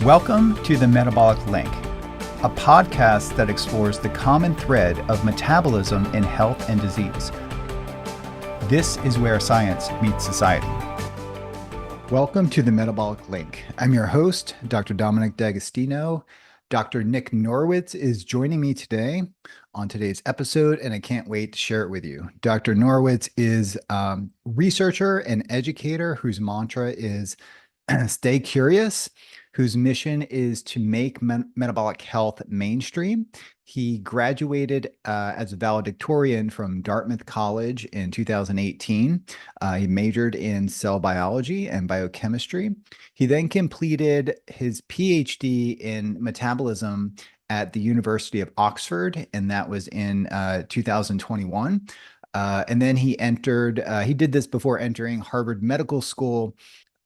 Welcome to the Metabolic Link, a podcast that explores the common thread of metabolism in health and disease. This is where science meets society. Welcome to the Metabolic Link. I'm your host, Dr. Dominic D'Agostino. Dr. Nick Norwitz is joining me today on today's episode, and I can't wait to share it with you. Dr. Norwitz is a researcher and educator whose mantra is stay curious, whose mission is to make metabolic health mainstream. He graduated as a valedictorian from Dartmouth College in 2018. He majored in cell biology and biochemistry. He then completed his PhD in metabolism at the University of Oxford, and that was in 2021. And then he did this before entering Harvard Medical School,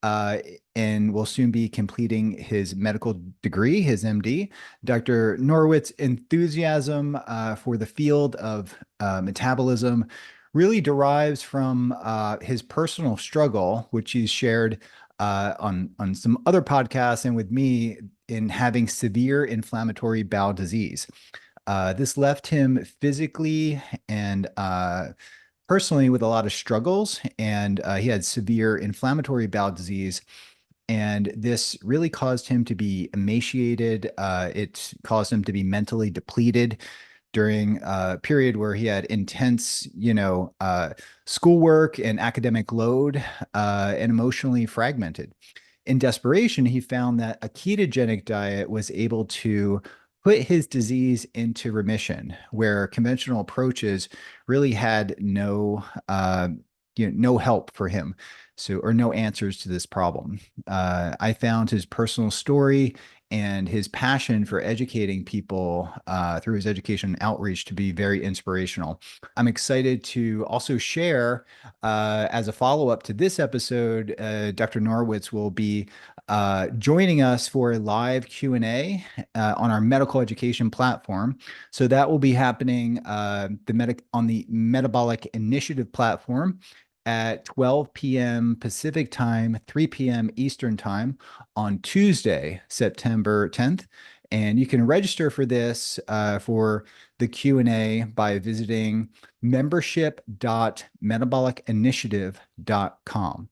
and will soon be completing his medical degree, his MD. Dr. Norwitz's enthusiasm for the field of metabolism really derives from his personal struggle, which he's shared on some other podcasts and with me, in having severe inflammatory bowel disease. This left him physically and personally with a lot of struggles, and he had severe inflammatory bowel disease, and this really caused him to be emaciated. It caused him to be mentally depleted during a period where he had intense, schoolwork and academic load, and emotionally fragmented. In desperation, he found that a ketogenic diet was able to put his disease into remission, where conventional approaches really had no help for him, or no answers to this problem. I found his personal story and his passion for educating people through his education and outreach to be very inspirational. I'm excited to also share, as a follow-up to this episode, Dr. Norwitz will be joining us for a live Q&A on our medical education platform. So that will be happening on the Metabolic Initiative platform at 12 p.m. Pacific time, 3 p.m. Eastern time on Tuesday, September 10th. And you can register for this for the Q&A by visiting membership.metabolicinitiative.com.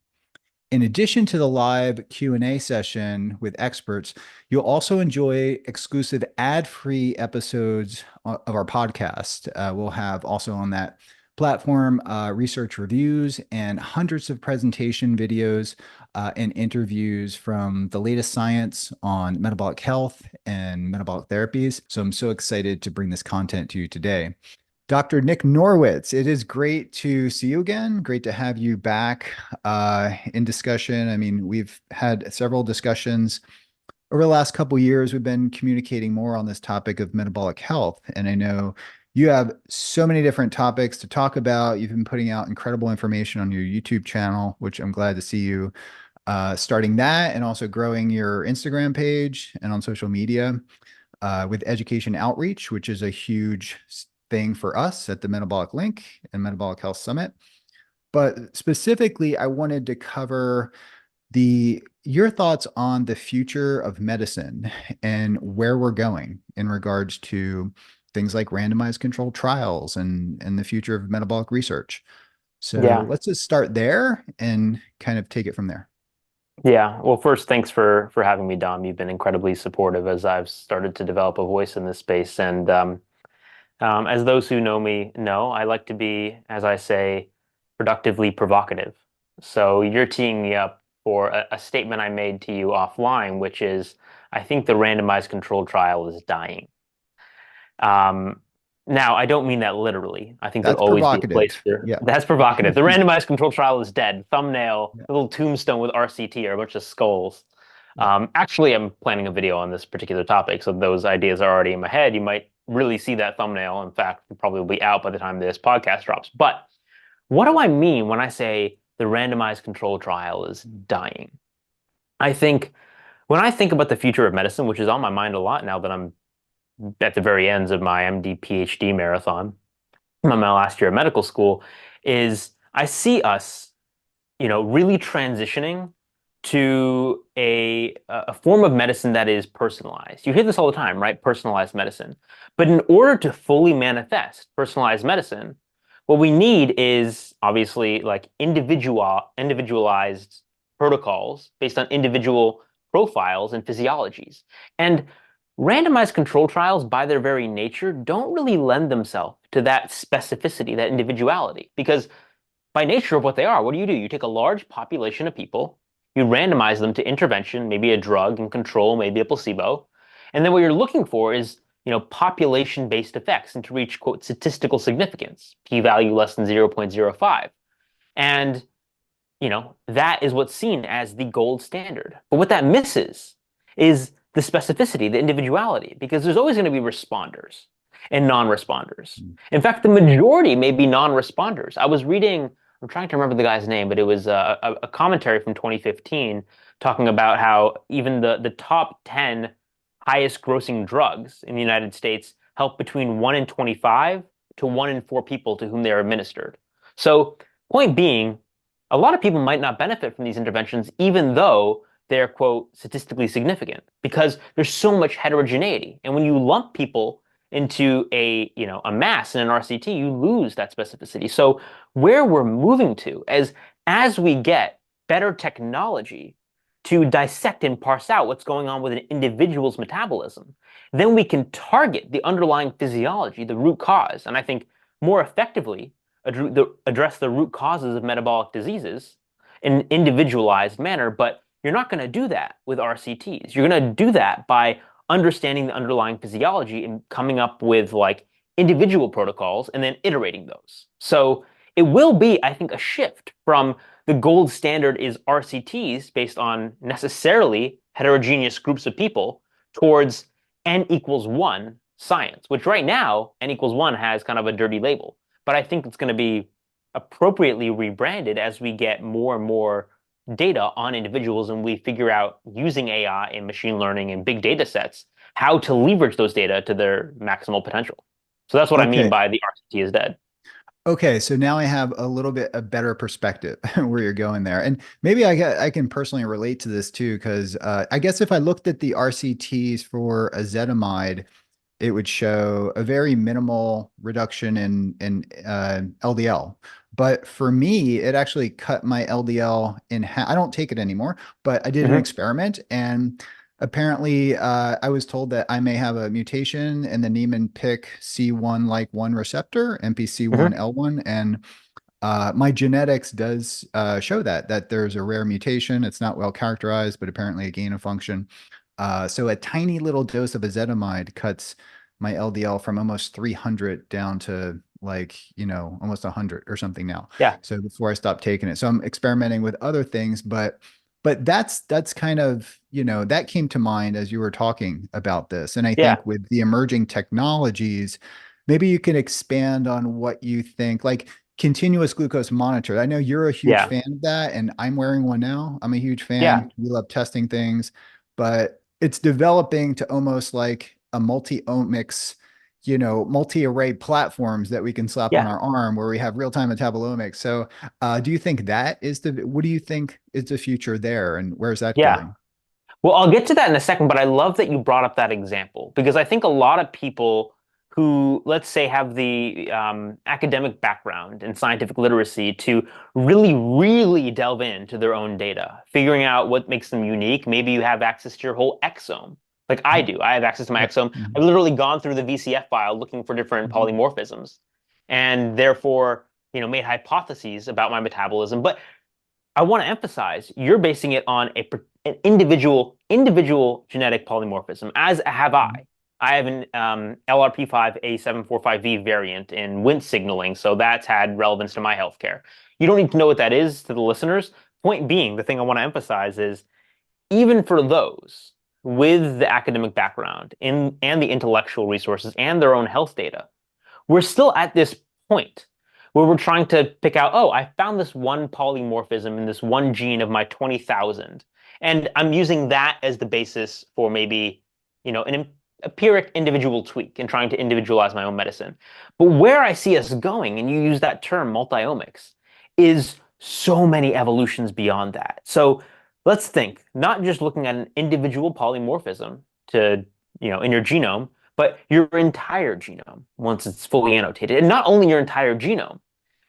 In addition to the live Q&A session with experts, you'll also enjoy exclusive ad-free episodes of our podcast. We'll have also on that platform research reviews and hundreds of presentation videos and interviews from the latest science on metabolic health and metabolic therapies. So I'm so excited to bring this content to you today. Dr. Nick Norwitz, it is great to see you again. Great to have you back in discussion. I mean, we've had several discussions over the last couple of years. We've been communicating more on this topic of metabolic health, and I know you have so many different topics to talk about. You've been putting out incredible information on your YouTube channel, which I'm glad to see you starting that, and also growing your Instagram page and on social media with education outreach, which is a huge thing for us at the Metabolic Link and Metabolic Health Summit. But specifically, I wanted to cover your thoughts on the future of medicine and where we're going in regards to things like randomized controlled trials and the future of metabolic research. So let's just start there and kind of take it from there. Yeah. Well, first, thanks for having me, Dom. You've been incredibly supportive as I've started to develop a voice in this space. And as those who know me know, I like to be, as I say, productively provocative. So you're teeing me up for a statement I made to you offline, which is, I think the randomized controlled trial is dying. Now, I don't mean that literally. I think there'll always be a place there. Yeah. That's provocative. The randomized controlled trial is dead. Thumbnail, a little tombstone with RCT or a bunch of skulls. Actually, I'm planning a video on this particular topic, so those ideas are already in my head. You might really see that thumbnail. In fact, it'll probably be out by the time this podcast drops. But what do I mean when I say the randomized controlled trial is dying? When I think about the future of medicine, which is on my mind a lot now that I'm at the very ends of my MD PhD marathon, my last year of medical school, is I see us, really transitioning to a form of medicine that is personalized. You hear this all the time, right? Personalized medicine. But in order to fully manifest personalized medicine, what we need is obviously like individualized protocols based on individual profiles and physiologies. And randomized control trials, by their very nature, don't really lend themselves to that specificity, that individuality, because by nature of what they are, what do? You take a large population of people, you randomize them to intervention, maybe a drug, and control, maybe a placebo. And then what you're looking for is, population-based effects and to reach, quote, statistical significance, p-value less than 0.05. And, that is what's seen as the gold standard. But what that misses is the specificity, the individuality, because there's always going to be responders and non-responders. In fact, the majority may be non-responders. I was reading, I'm trying to remember the guy's name, but it was a commentary from 2015 talking about how even the top 10 highest grossing drugs in the United States help between 1 in 25 to 1 in 4 people to whom they are administered. So, point being, a lot of people might not benefit from these interventions, even though they're, quote, statistically significant, because there's so much heterogeneity. And when you lump people into a mass in an RCT, you lose that specificity. So where we're moving to as we get better technology to dissect and parse out what's going on with an individual's metabolism, then we can target the underlying physiology, the root cause, and I think more effectively address the root causes of metabolic diseases in an individualized manner. But you're not going to do that with RCTs. You're going to do that by understanding the underlying physiology and coming up with like individual protocols and then iterating those. So it will be, I think, a shift from the gold standard is RCTs based on necessarily heterogeneous groups of people towards N equals 1 science, which right now, N equals 1 has kind of a dirty label. But I think it's going to be appropriately rebranded as we get more and more data on individuals and we figure out using AI and machine learning and big data sets how to leverage those data to their maximal potential. So that's what I mean by the RCT is dead. Okay, so now I have a little bit a better perspective where you're going there, and maybe I can personally relate to this too, because I guess if I looked at the RCTs for ezetimibe, it would show a very minimal reduction in LDL. But for me, it actually cut my LDL in half. I don't take it anymore, but I did an experiment, and apparently I was told that I may have a mutation in the Niemann-Pick C1-like-1 receptor, NPC1L1, and my genetics does show that there's a rare mutation. It's not well characterized, but apparently a gain of function. So a tiny little dose of ezetimibe cuts my LDL from almost 300 down to almost 100 or something now. Yeah. So before I stopped taking it. So I'm experimenting with other things, but that's kind of, that came to mind as you were talking about this. And I think with the emerging technologies, maybe you can expand on what you think, like continuous glucose monitor. I know you're a huge fan of that, and I'm wearing one now. I'm a huge fan. Yeah. We love testing things, but it's developing to almost like a multiomics, multi-array platforms that we can slap on our arm where we have real-time metabolomics. So do you think what do you think is the future there, and where's that going? Well, I'll get to that in a second, but I love that you brought up that example, because I think a lot of people who, let's say, have the academic background and scientific literacy to really, really delve into their own data, figuring out what makes them unique. Maybe you have access to your whole exome, like I do. I have access to my exome. I've literally gone through the VCF file looking for different polymorphisms, and therefore, made hypotheses about my metabolism. But I want to emphasize, you're basing it on an individual genetic polymorphism, as have I. I have an LRP5A745V variant in Wnt signaling, so that's had relevance to my healthcare. You don't need to know what that is to the listeners. Point being, the thing I want to emphasize is, even for those with the academic background and the intellectual resources and their own health data, we're still at this point where we're trying to pick out, oh, I found this one polymorphism in this one gene of my 20,000, and I'm using that as the basis for maybe, an empiric individual tweak and trying to individualize my own medicine. But where I see us going, and you use that term multiomics, is so many evolutions beyond that. So let's think, not just looking at an individual polymorphism to, in your genome, but your entire genome once it's fully annotated. And not only your entire genome,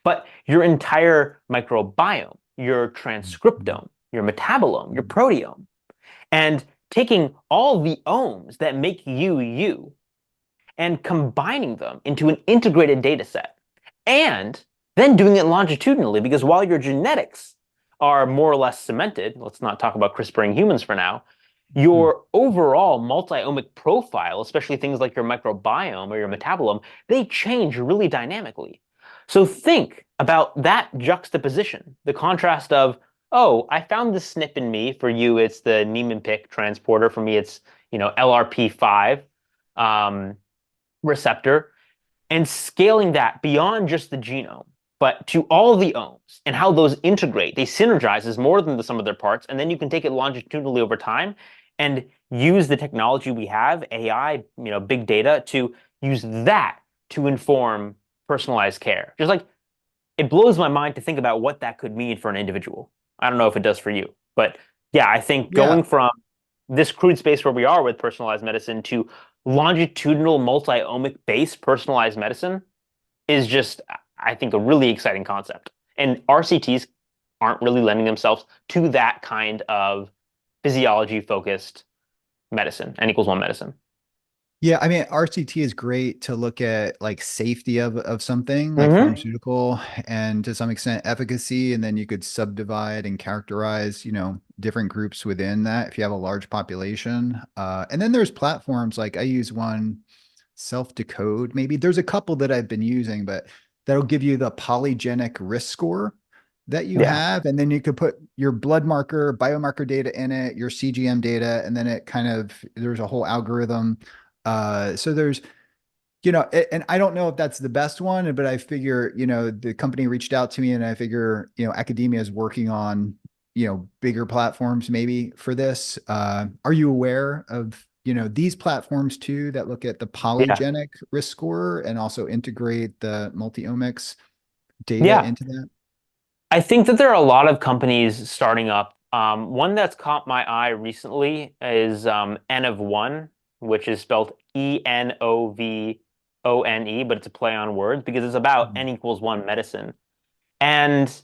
but your entire microbiome, your transcriptome, your metabolome, your proteome, and taking all the ohms that make you you and combining them into an integrated data set, and then doing it longitudinally, because while your genetics are more or less cemented, let's not talk about CRISPRing humans for now, your overall multi-omic profile, especially things like your microbiome or your metabolome, they change really dynamically. So think about that juxtaposition, the contrast of, oh, I found this SNP in me. For you, it's the Niemann-Pick transporter. For me, it's, LRP5 receptor, and scaling that beyond just the genome, but to all the ohms and how those integrate. They synergize as more than the sum of their parts, and then you can take it longitudinally over time and use the technology we have, AI, big data, to use that to inform personalized care. Just like, it blows my mind to think about what that could mean for an individual. I don't know if it does for you, but yeah, I think going from this crude space where we are with personalized medicine to longitudinal multi-omic based personalized medicine is just, I think, a really exciting concept. And RCTs aren't really lending themselves to that kind of physiology focused medicine, N=1 medicine. Yeah, I mean, RCT is great to look at like safety of something like pharmaceutical, and to some extent efficacy, and then you could subdivide and characterize, different groups within that if you have a large population. And then there's platforms like I use one, Self-Decode, maybe. There's a couple that I've been using, but that'll give you the polygenic risk score that you have, and then you could put your blood marker, biomarker data in it, your CGM data, and then it kind of, there's a whole algorithm. So there's, and I don't know if that's the best one, but I figure, the company reached out to me, and I figure, academia is working on, bigger platforms maybe for this. Are you aware of, these platforms too, that look at the polygenic risk score and also integrate the multiomics data into that? I think that there are a lot of companies starting up. One that's caught my eye recently is N=1, which is spelled Enovone, but it's a play on words because it's about N=1 medicine. And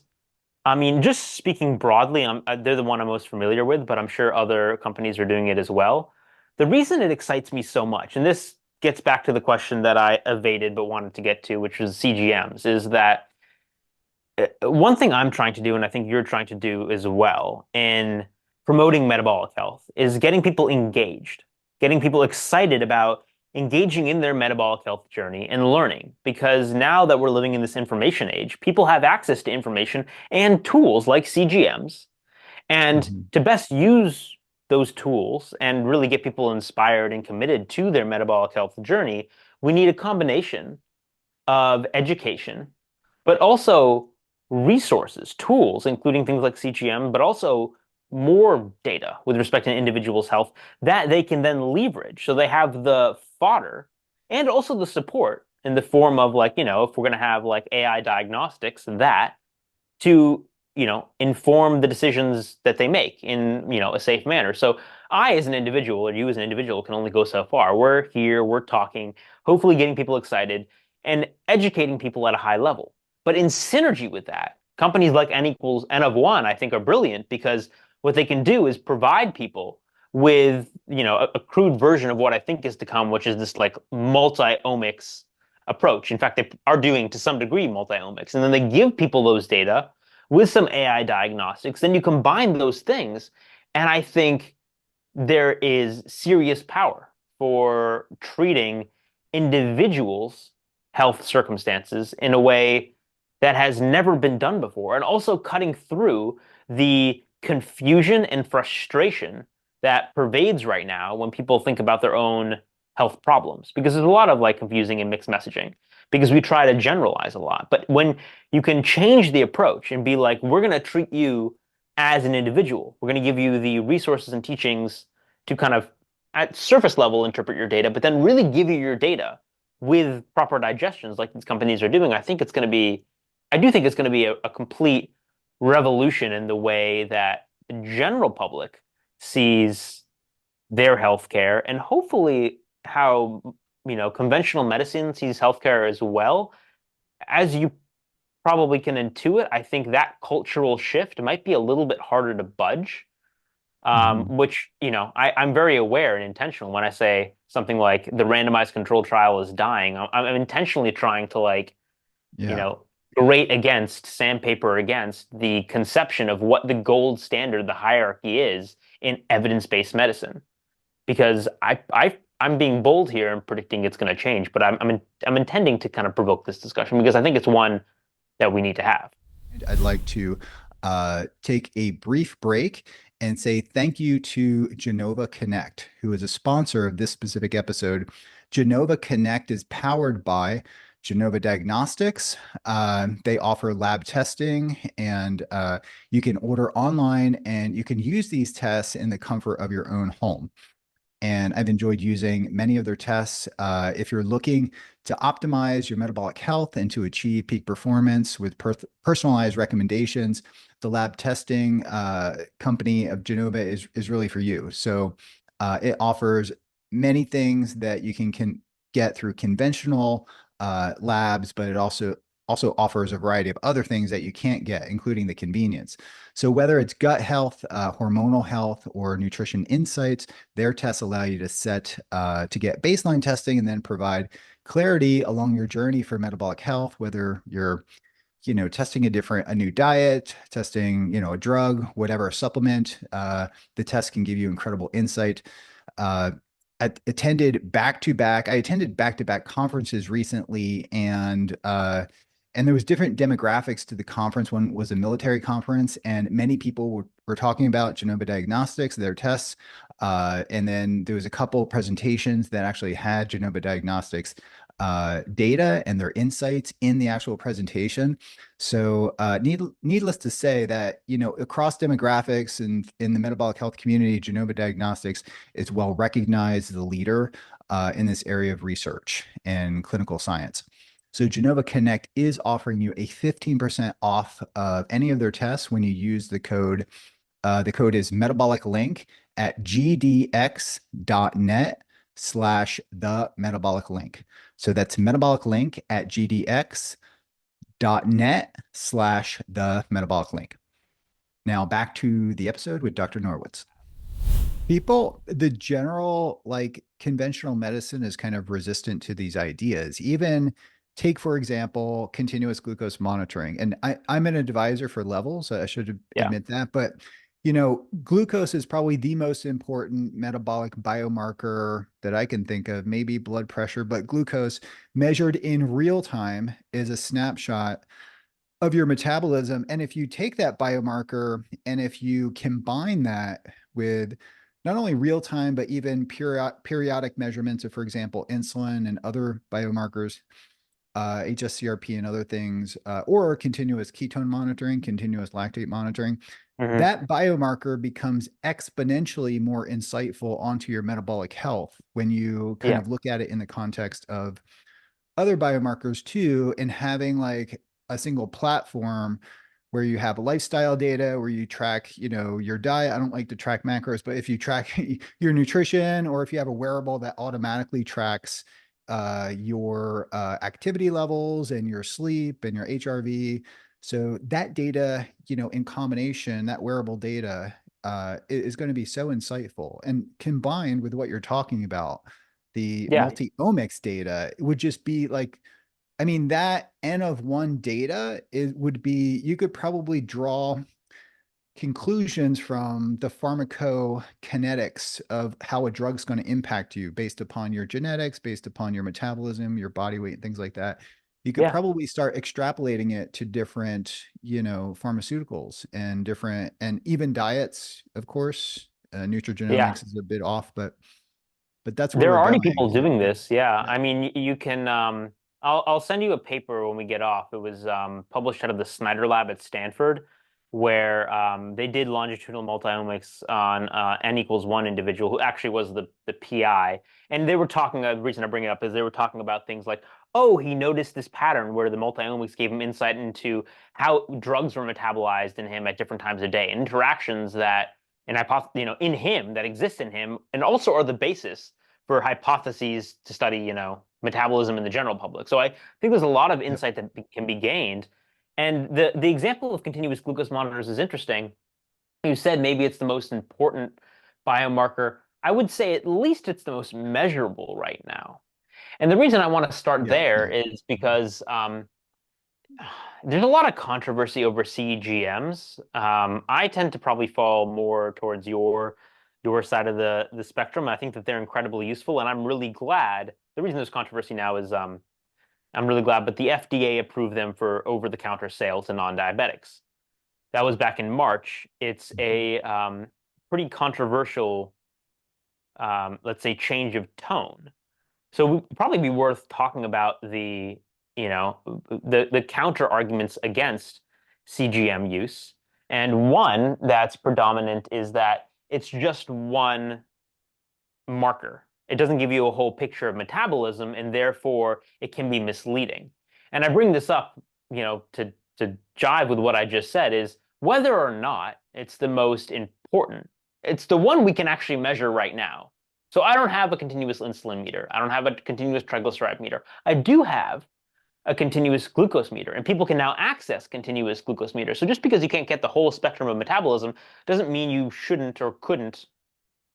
I mean, just speaking broadly, they're the one I'm most familiar with, but I'm sure other companies are doing it as well. The reason it excites me so much, and this gets back to the question that I evaded but wanted to get to, which was CGMs, is that one thing I'm trying to do, and I think you're trying to do as well, in promoting metabolic health, is getting people engaged, getting people excited about engaging in their metabolic health journey and learning. Because now that we're living in this information age, people have access to information and tools like CGMs. And to best use those tools and really get people inspired and committed to their metabolic health journey, we need a combination of education, but also resources, tools, including things like CGM, but also more data with respect to an individual's health that they can then leverage. So they have the fodder and also the support in the form of, like, if we're going to have like AI diagnostics, that to, inform the decisions that they make in, a safe manner. So I, as an individual, or you as an individual, can only go so far. We're here, we're talking, hopefully getting people excited and educating people at a high level. But in synergy with that, companies like N=1, I think, are brilliant, because what they can do is provide people with, a crude version of what I think is to come, which is this like multi-omics approach. In fact, they are doing to some degree multi-omics, and then they give people those data with some AI diagnostics. Then you combine those things, and I think there is serious power for treating individuals' health circumstances in a way that has never been done before, and also cutting through the confusion and frustration that pervades right now when people think about their own health problems. Because there's a lot of like confusing and mixed messaging, because we try to generalize a lot. But when you can change the approach and be like, we're going to treat you as an individual, we're going to give you the resources and teachings to kind of at surface level interpret your data, but then really give you your data with proper digestions like these companies are doing, I do think it's going to be a complete revolution in the way that the general public sees their healthcare, and hopefully how conventional medicine sees healthcare as well. As you probably can intuit, I think that cultural shift might be a little bit harder to budge. Mhm. Which, I'm very aware and intentional when I say something like the randomized controlled trial is dying. I'm intentionally trying to Yeah. grate against, sandpaper against the conception of what the gold standard, the hierarchy is in evidence-based medicine. Because I'm being bold here and predicting it's going to change, but I'm intending to kind of provoke this discussion because I think it's one that we need to have. I'd like to take a brief break and say thank you to Genova Connect, who is a sponsor of this specific episode. Genova Connect is powered by Genova Diagnostics. They offer lab testing, and you can order online, and you can use these tests in the comfort of your own home. And I've enjoyed using many of their tests. If you're looking to optimize your metabolic health and to achieve peak performance with personalized recommendations, the lab testing company of Genova is really for you. So it offers many things that you can get through conventional labs, but it also offers a variety of other things that you can't get, including the convenience. So whether it's gut health, hormonal health, or nutrition insights, their tests allow you to get baseline testing and then provide clarity along your journey for metabolic health, whether you're testing a new diet, testing, a drug, whatever, a supplement, the test can give you incredible insight. I attended back-to-back conferences recently, and there was different demographics to the conference. One was a military conference, and many people were talking about Genova Diagnostics, their tests. And then there was a couple presentations that actually had Genova Diagnostics data and their insights in the actual presentation. So needless to say that, across demographics and in the metabolic health community, Genova Diagnostics is well recognized as the leader in this area of research and clinical science. So Genova Connect is offering you a 15% off of any of their tests when you use the code. The code is Metabolic Link at gdx.net/the Metabolic Link. So that's Metabolic Link at gdx.net/the Metabolic Link. Now back to the episode with Dr. Norwitz. The general conventional medicine is kind of resistant to these ideas. Even take, for example, continuous glucose monitoring. And I'm an advisor for Levels. I should admit that. But, glucose is probably the most important metabolic biomarker that I can think of, maybe blood pressure, but glucose measured in real time is a snapshot of your metabolism. And if you take that biomarker and if you combine that with not only real time, but even periodic measurements of, for example, insulin and other biomarkers, HSCRP and other things, or continuous ketone monitoring, continuous lactate monitoring, that biomarker becomes exponentially more insightful onto your metabolic health when you kind of look at it in the context of other biomarkers too, and having a single platform where you have lifestyle data, where you track, your diet. I don't like to track macros, but if you track your nutrition, or if you have a wearable that automatically tracks your activity levels and your sleep and your HRV. So that data, in combination, that wearable data is going to be so insightful, and combined with what you're talking about, the multiomics data, it would just be that N of one data would be, you could probably draw conclusions from the pharmacokinetics of how a drug's going to impact you based upon your genetics, based upon your metabolism, your body weight, things like that. You could probably start extrapolating it to different, pharmaceuticals and even diets, of course. Nutrigenomics is a bit off, but that's where there we're are already going. people doing this. I mean, you can. I'll send you a paper when we get off. It was published out of the Snyder Lab at Stanford. where they did longitudinal multiomics on N=1 individual who actually was the PI. And they were talking, the reason I bring it up is they were talking about things like, oh, he noticed this pattern where the multiomics gave him insight into how drugs were metabolized in him at different times of day, interactions that, in him, that exist in him, and also are the basis for hypotheses to study, metabolism in the general public. So I think there's a lot of insight that can be gained. And the example of continuous glucose monitors is interesting. You said maybe it's the most important biomarker. I would say at least it's the most measurable right now. And the reason I want to start there is because there's a lot of controversy over CGMs. I tend to probably fall more towards your side of the spectrum. I think that they're incredibly useful, and I'm really glad. The reason there's controversy now is I'm really glad, but the FDA approved them for over-the-counter sales to non-diabetics. That was back in March. It's a pretty controversial, let's say, change of tone. So it would probably be worth talking about the counter arguments against CGM use. And one that's predominant is that it's just one marker. It doesn't give you a whole picture of metabolism, and therefore it can be misleading. And I bring this up, to jive with what I just said, is whether or not it's the most important. It's the one we can actually measure right now. So I don't have a continuous insulin meter. I don't have a continuous triglyceride meter. I do have a continuous glucose meter, and people can now access continuous glucose meters. So just because you can't get the whole spectrum of metabolism doesn't mean you shouldn't or couldn't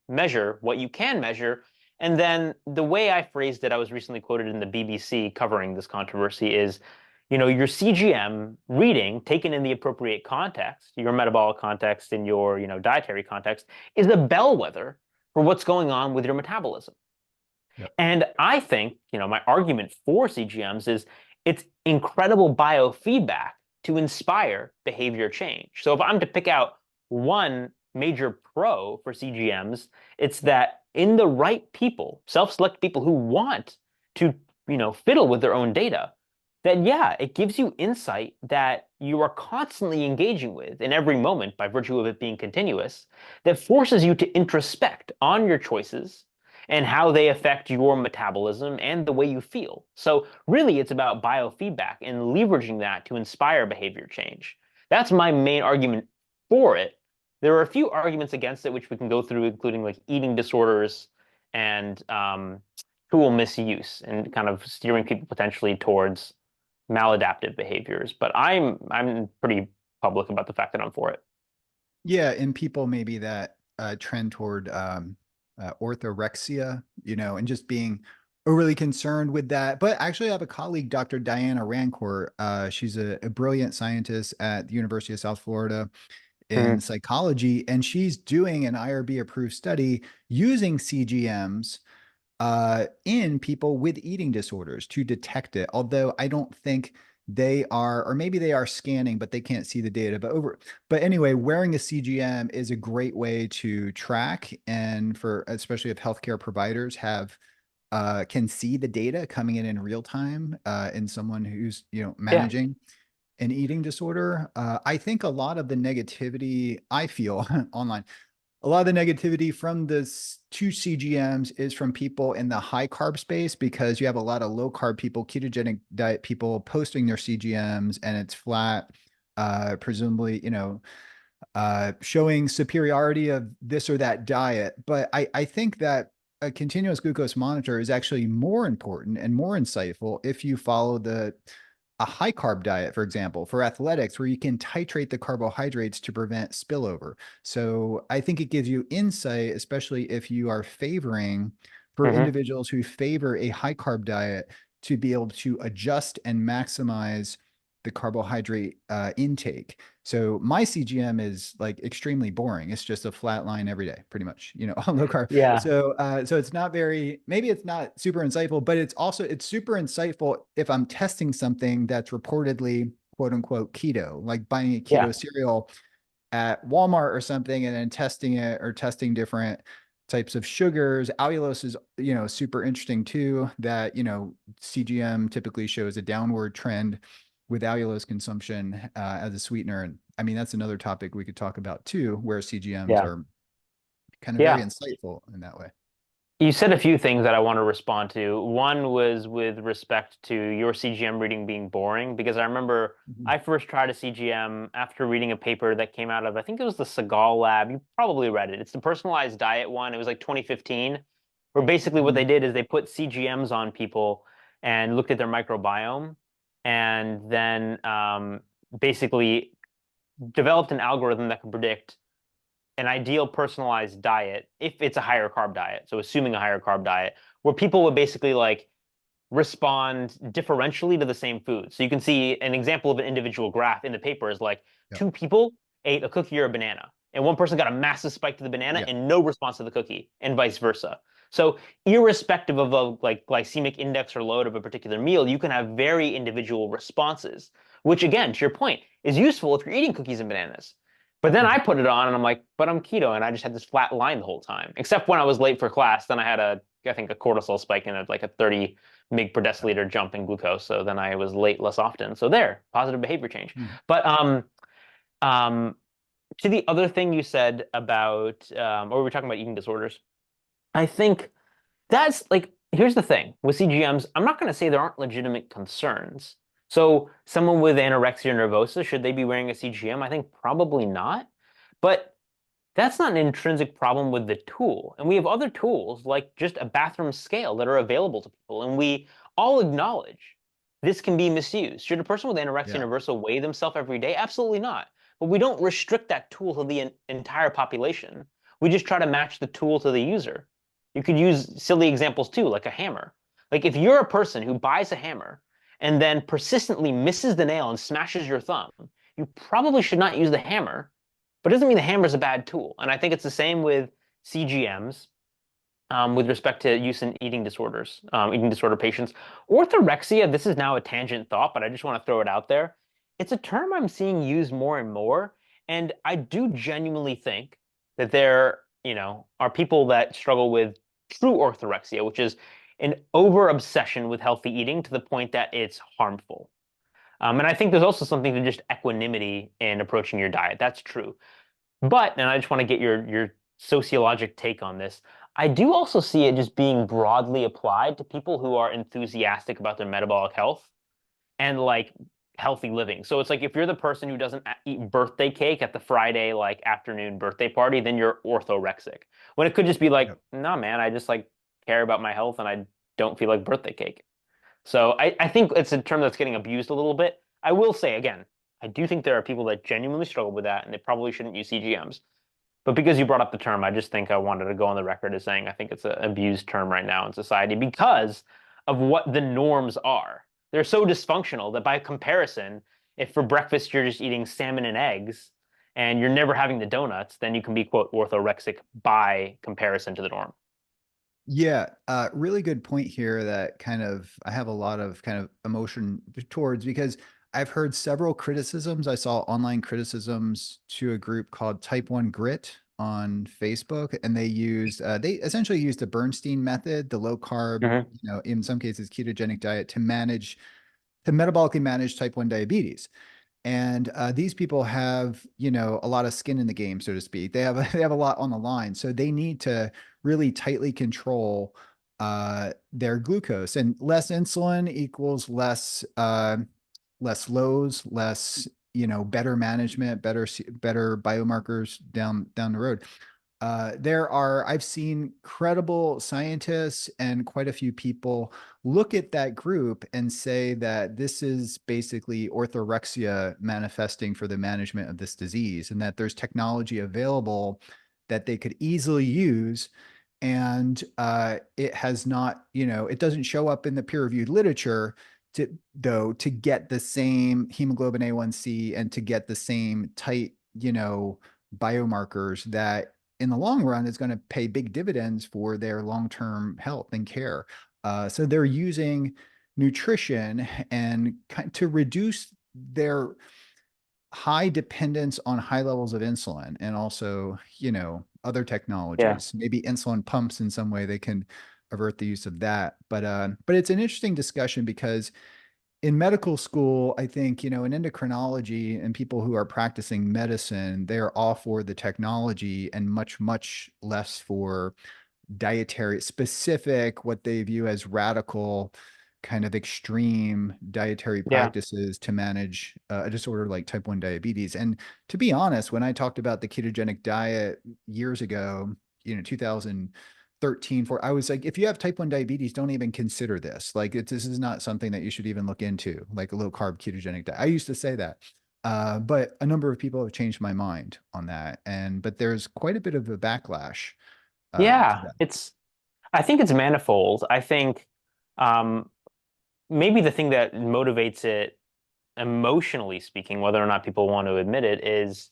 measure what you can measure. And then the way I phrased it, I was recently quoted in the BBC covering this controversy, is, your CGM reading taken in the appropriate context, your metabolic context and your, dietary context, is a bellwether for what's going on with your metabolism. Yep. And I think, my argument for CGMs is it's incredible biofeedback to inspire behavior change. So if I'm to pick out one major pro for CGMs, it's that in the right people, self-select people who want to, fiddle with their own data, that it gives you insight that you are constantly engaging with in every moment by virtue of it being continuous, that forces you to introspect on your choices and how they affect your metabolism and the way you feel. So really, it's about biofeedback and leveraging that to inspire behavior change. That's my main argument for it. There are a few arguments against it, which we can go through, including like eating disorders and tool misuse and kind of steering people potentially towards maladaptive behaviors. But I'm pretty public about the fact that I'm for it. Yeah, and people maybe that trend toward orthorexia, and just being overly concerned with that. But actually, I have a colleague, Dr. Diana Rancourt. She's a brilliant scientist at the University of South Florida in psychology, and she's doing an IRB-approved study using CGMs in people with eating disorders to detect it. Although I don't think they are, or maybe they are scanning, but they can't see the data. But anyway, wearing a CGM is a great way to track, and especially if healthcare providers can see the data coming in real time in someone who's managing an eating disorder. I think a lot of the negativity I feel online, a lot of the negativity from this two CGMs is from people in the high carb space, because you have a lot of low carb people, ketogenic diet people posting their CGMs, and it's flat, presumably, showing superiority of this or that diet. But I think that a continuous glucose monitor is actually more important and more insightful if you follow a high carb diet, for example, for athletics, where you can titrate the carbohydrates to prevent spillover. So I think it gives you insight, especially if you are favoring, for individuals who favor a high carb diet, to be able to adjust and maximize the carbohydrate intake. So my CGM is like extremely boring. It's just a flat line every day, pretty much, on low carb. Yeah. So it's not maybe it's not super insightful, but it's super insightful if I'm testing something that's reportedly quote unquote keto, like buying a keto cereal at Walmart or something, and then testing it, or testing different types of sugars. Allulose is, super interesting too, that, CGM typically shows a downward trend with allulose consumption as a sweetener. And I mean, that's another topic we could talk about too, where CGMs Yeah. are kind of very Yeah. insightful in that way. You said a few things that I want to respond to. One was with respect to your CGM reading being boring, because I remember Mhm. I first tried a CGM after reading a paper that came out of, I think it was the Segal lab. You probably read it. It's the personalized diet one. It was like 2015, where basically what they Mhm. did is they put CGMs on people and looked at their microbiome, and then basically developed an algorithm that could predict an ideal personalized diet if it's a higher carb diet. So assuming a higher carb diet, where people would basically like respond differentially to the same food. So you can see an example of an individual graph in the paper is like Yeah. two people ate a cookie or a banana, and one person got a massive spike to the banana Yeah. and no response to the cookie, and vice versa. So irrespective of a like glycemic index or load of a particular meal, you can have very individual responses, which again, to your point, is useful if you're eating cookies and bananas. But then I Mhm. put it on and I'm like, but I'm keto, and I just had this flat line the whole time. Except when I was late for class, then I had I think a cortisol spike and like a 30 mg per Yeah. deciliter jump in glucose. So then I was late less often. So there, positive behavior change. Mhm. But um, to the other thing you said about, or we were talking about eating disorders, I think that's like, here's the thing with CGMs, I'm not going to say there aren't legitimate concerns. So someone with anorexia nervosa, should they be wearing a CGM? I think probably not. But that's not an intrinsic problem with the tool. And we have other tools like just a bathroom scale that are available to people. And we all acknowledge this can be misused. Should a person with anorexia Yeah. nervosa weigh themselves every day? Absolutely not. But we don't restrict that tool to the entire population. We just try to match the tool to the user. You could use silly examples too, like a hammer. Like if you're a person who buys a hammer and then persistently misses the nail and smashes your thumb, you probably should not use the hammer, but it doesn't mean the hammer is a bad tool. And I think it's the same with CGMs with respect to use in eating disorders, eating disorder patients. Orthorexia, this is now a tangent thought, but I just want to throw it out there. It's a term I'm seeing used more and more. And I do genuinely think that there, are people that struggle with true orthorexia, which is an over obsession with healthy eating to the point that it's harmful. And I think there's also something to just equanimity in approaching your diet. That's true. But, and I just want to get your sociologic take on this, I do also see it just being broadly applied to people who are enthusiastic about their metabolic health and like healthy living. So it's like if you're the person who doesn't eat birthday cake at the Friday like afternoon birthday party, then you're orthorexic. When it could just be like, Yep. nah, man, I just like care about my health and I don't feel like birthday cake. So I think it's a term that's getting abused a little bit. I will say again, I do think there are people that genuinely struggle with that, and they probably shouldn't use CGMs. But because you brought up the term, I just think I wanted to go on the record as saying I think it's an abused term right now in society because of what the norms are. They're so dysfunctional that by comparison, if for breakfast you're just eating salmon and eggs and you're never having the donuts, then you can be, quote, orthorexic by comparison to the norm. Yeah, really good point here that kind of I have a lot of kind of emotion towards because I've heard several criticisms. I saw online criticisms to a group called Type 1 Grit on Facebook, and they essentially used the Bernstein method, the low carb, Mm-hmm. in some cases ketogenic diet to metabolically manage type 1 diabetes. And these people have, a lot of skin in the game, so to speak. They have a lot on the line, so they need to really tightly control their glucose. And less insulin equals less lows, less better management, better biomarkers down the road. I've seen credible scientists and quite a few people look at that group and say that this is basically orthorexia manifesting for the management of this disease, and that there's technology available that they could easily use. And it has not, it doesn't show up in the peer-reviewed literature to get the same hemoglobin A1C and to get the same tight, biomarkers that in the long run is going to pay big dividends for their long-term health and care. So they're using nutrition and to reduce their high dependence on high levels of insulin and also, other Yeah. technologies, maybe insulin pumps in some way they can avert the use of that. But it's an interesting discussion because in medical school, I think, in endocrinology and people who are practicing medicine, they're all for the technology and much, much less for dietary specific, what they view as radical, kind of extreme dietary Yeah. practices to manage a disorder like type 1 diabetes. And to be honest, when I talked about the ketogenic diet years ago, 2013, I was like, if you have type 1 diabetes, don't even consider this. Like, this is not something that you should even look into, like a low carb ketogenic diet. I used to say that. But a number of people have changed my mind on that. But there's quite a bit of a backlash to Yeah, that. I think it's manifold. I think um, maybe the thing that motivates it emotionally speaking, whether or not people want to admit it, is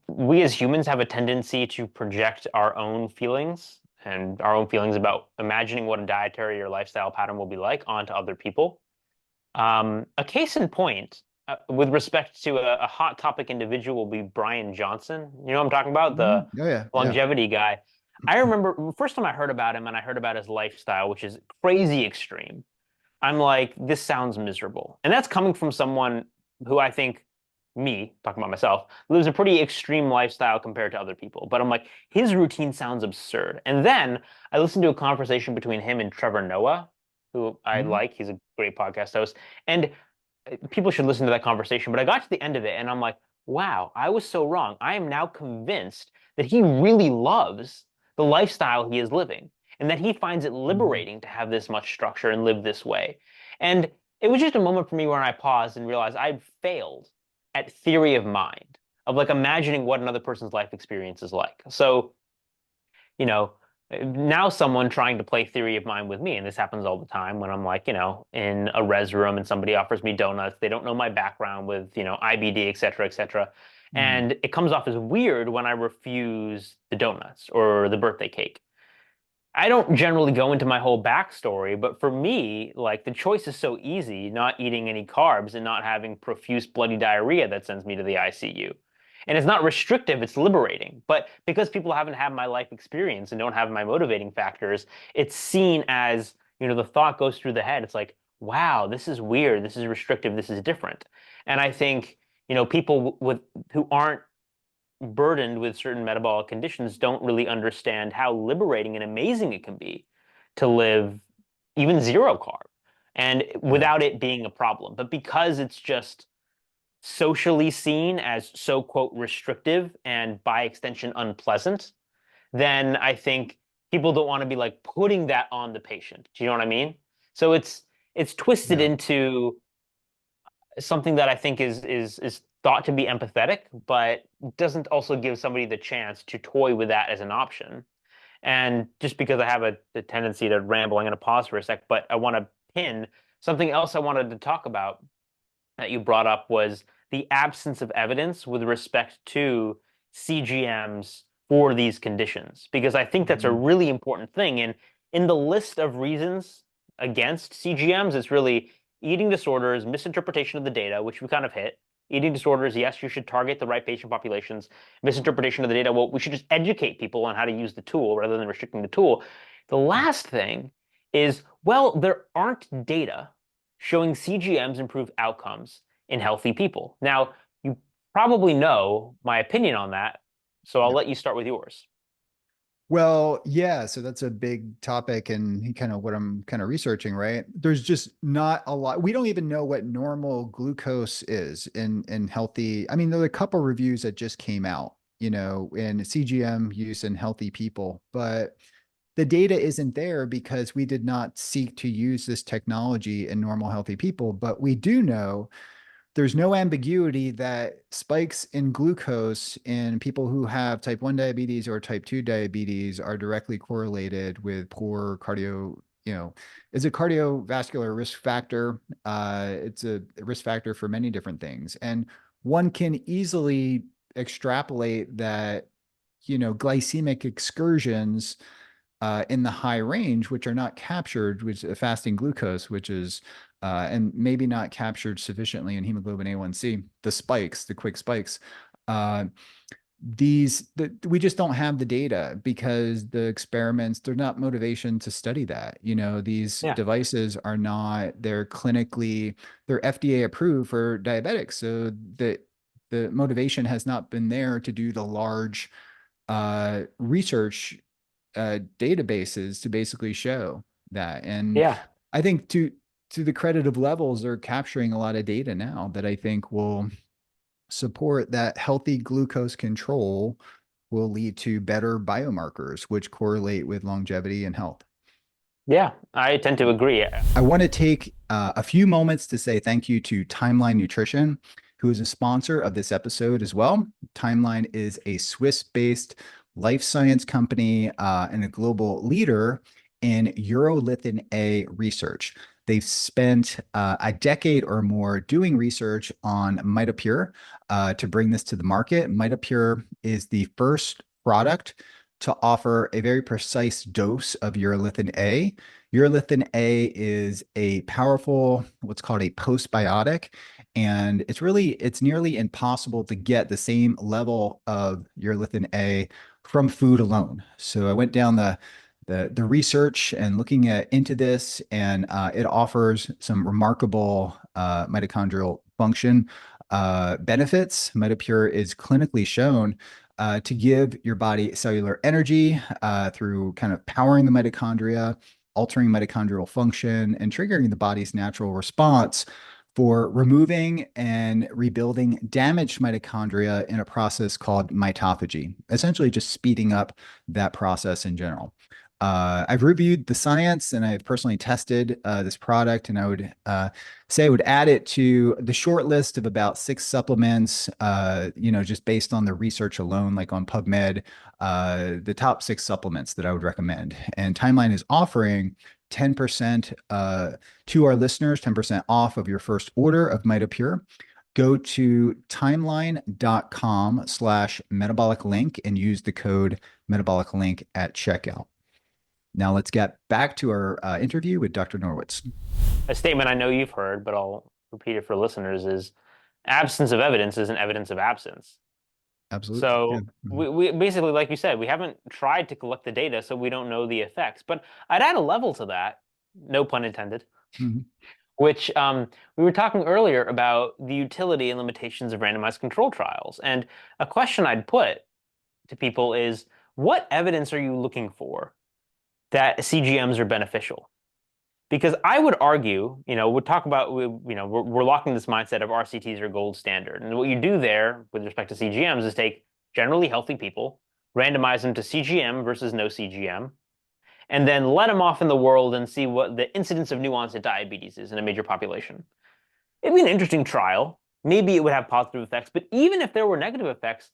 we as humans have a tendency to project our own feelings and our own feelings about imagining what a dietary or lifestyle pattern will be like onto other people. A case in point, with respect to a hot topic individual, will be Brian Johnson. You know what I'm talking about? The Oh yeah, yeah. longevity guy. I remember first time I heard about him and I heard about his lifestyle, which is crazy extreme. I'm like, this sounds miserable. And that's coming from someone who I think, me, talking about myself, lives a pretty extreme lifestyle compared to other people. But I'm like, his routine sounds absurd. And then I listened to a conversation between him and Trevor Noah, who I Mhm. like. He's a great podcast host. And people should listen to that conversation. But I got to the end of it and I'm like, wow, I was so wrong. I am now convinced that he really loves the lifestyle he is living and that he finds it Mhm. liberating to have this much structure and live this way. And it was just a moment for me where I paused and realized I'd failed at theory of mind, of like imagining what another person's life experience is like. So, you know, now someone trying to play theory of mind with me, and this happens all the time when I'm like, in a res room and somebody offers me donuts, they don't know my background with, IBD, et cetera, et cetera. Mhm. And it comes off as weird when I refuse the donuts or the birthday cake. I don't generally go into my whole backstory, but for me, like the choice is so easy, not eating any carbs and not having profuse bloody diarrhea that sends me to the ICU. And it's not restrictive, it's liberating. But because people haven't had my life experience and don't have my motivating factors, it's seen as, the thought goes through the head. It's like, wow, this is weird, this is restrictive, this is different. And I think, people with who aren't burdened with certain metabolic conditions don't really understand how liberating and amazing it can be to live even zero carb and Yeah. without it being a problem. But because it's just socially seen as so, quote, restrictive and by extension unpleasant, then I think people don't want to be like putting that on the patient. Do you know what I mean? So it's twisted Yeah. into something that I think is thought to be empathetic, but doesn't also give somebody the chance to toy with that as an option. And just because I have the tendency to ramble, I'm going to pause for a sec, but I want to pin something else I wanted to talk about that you brought up was the absence of evidence with respect to CGMs for these conditions, because I think that's a Mhm. really important thing. And in the list of reasons against CGMs, it's really eating disorders, misinterpretation of the data, which we kind of hit. Eating disorders, yes, you should target the right patient populations. Misinterpretation of the data, well, we should just educate people on how to use the tool rather than restricting the tool. The last thing is, well, there aren't data showing CGMs improve outcomes in healthy people. Now, you probably know my opinion on that, so I'll Yeah. let you start with yours. Well, yeah, so that's a big topic and kind of what I'm kind of researching, right? There's just not a lot. We don't even know what normal glucose is in healthy. I mean, there are a couple reviews that just came out, in CGM use in healthy people, but the data isn't there because we did not seek to use this technology in normal healthy people, but we do know there's no ambiguity that spikes in glucose in people who have type 1 diabetes or type 2 diabetes are directly correlated with poor cardio, it's a cardiovascular risk factor. It's a risk factor for many different things. And one can easily extrapolate that, glycemic excursions in the high range, which are not captured with fasting glucose, which is and maybe not captured sufficiently in hemoglobin A1C, the spikes, the quick spikes, uh, we just don't have the data because the experiments, there's not motivation to study that. These Yeah. devices are not, they're FDA approved for diabetics. So the motivation has not been there to do the large research databases to basically show that. And Yeah. I think to the credit of Levels, they're capturing a lot of data now that I think will support that healthy glucose control will lead to better biomarkers, which correlate with longevity and health. Yeah, I tend to agree. I want to take a few moments to say thank you to Timeline Nutrition, who is a sponsor of this episode as well. Timeline is a Swiss-based life science company and a global leader in urolithin A research. They've spent a decade or more doing research on MitoPure to bring this to the market. MitoPure is the first product to offer a very precise dose of urolithin A. Urolithin A is a powerful, what's called a postbiotic, and it's nearly impossible to get the same level of urolithin A from food alone. So I went down the research and looking into this, and it offers some remarkable mitochondrial function benefits. MitoPure is clinically shown to give your body cellular energy through kind of powering the mitochondria, altering mitochondrial function, and triggering the body's natural response for removing and rebuilding damaged mitochondria in a process called mitophagy, essentially just speeding up that process in general. I've reviewed the science and I've personally tested this product, and I would say I would add it to the short list of about 6 supplements, just based on the research alone, like on PubMed, the top 6 supplements that I would recommend. And Timeline is offering 10% to our listeners, 10% off of your first order of MitoPure. Go to timeline.com/metabolic link and use the code metabolic link at checkout. Now let's get back to our interview with Dr. Norwitz. A statement I know you've heard, but I'll repeat it for listeners, is absence of evidence isn't evidence of absence. Absolutely. So Yeah. we basically, like you said, we haven't tried to collect the data, so we don't know the effects. But I'd add a level to that, no pun intended, which we were talking earlier about the utility and limitations of randomized control trials. And a question I'd put to people is, what evidence are you looking for that CGMs are beneficial? Because I would argue, we'll talk about, we're locking this mindset of RCTs are gold standard. And what you do there with respect to CGMs is take generally healthy people, randomize them to CGM versus no CGM, and then let them off in the world and see what the incidence of new onset diabetes is in a major population. It'd be an interesting trial. Maybe it would have positive effects, but even if there were negative effects,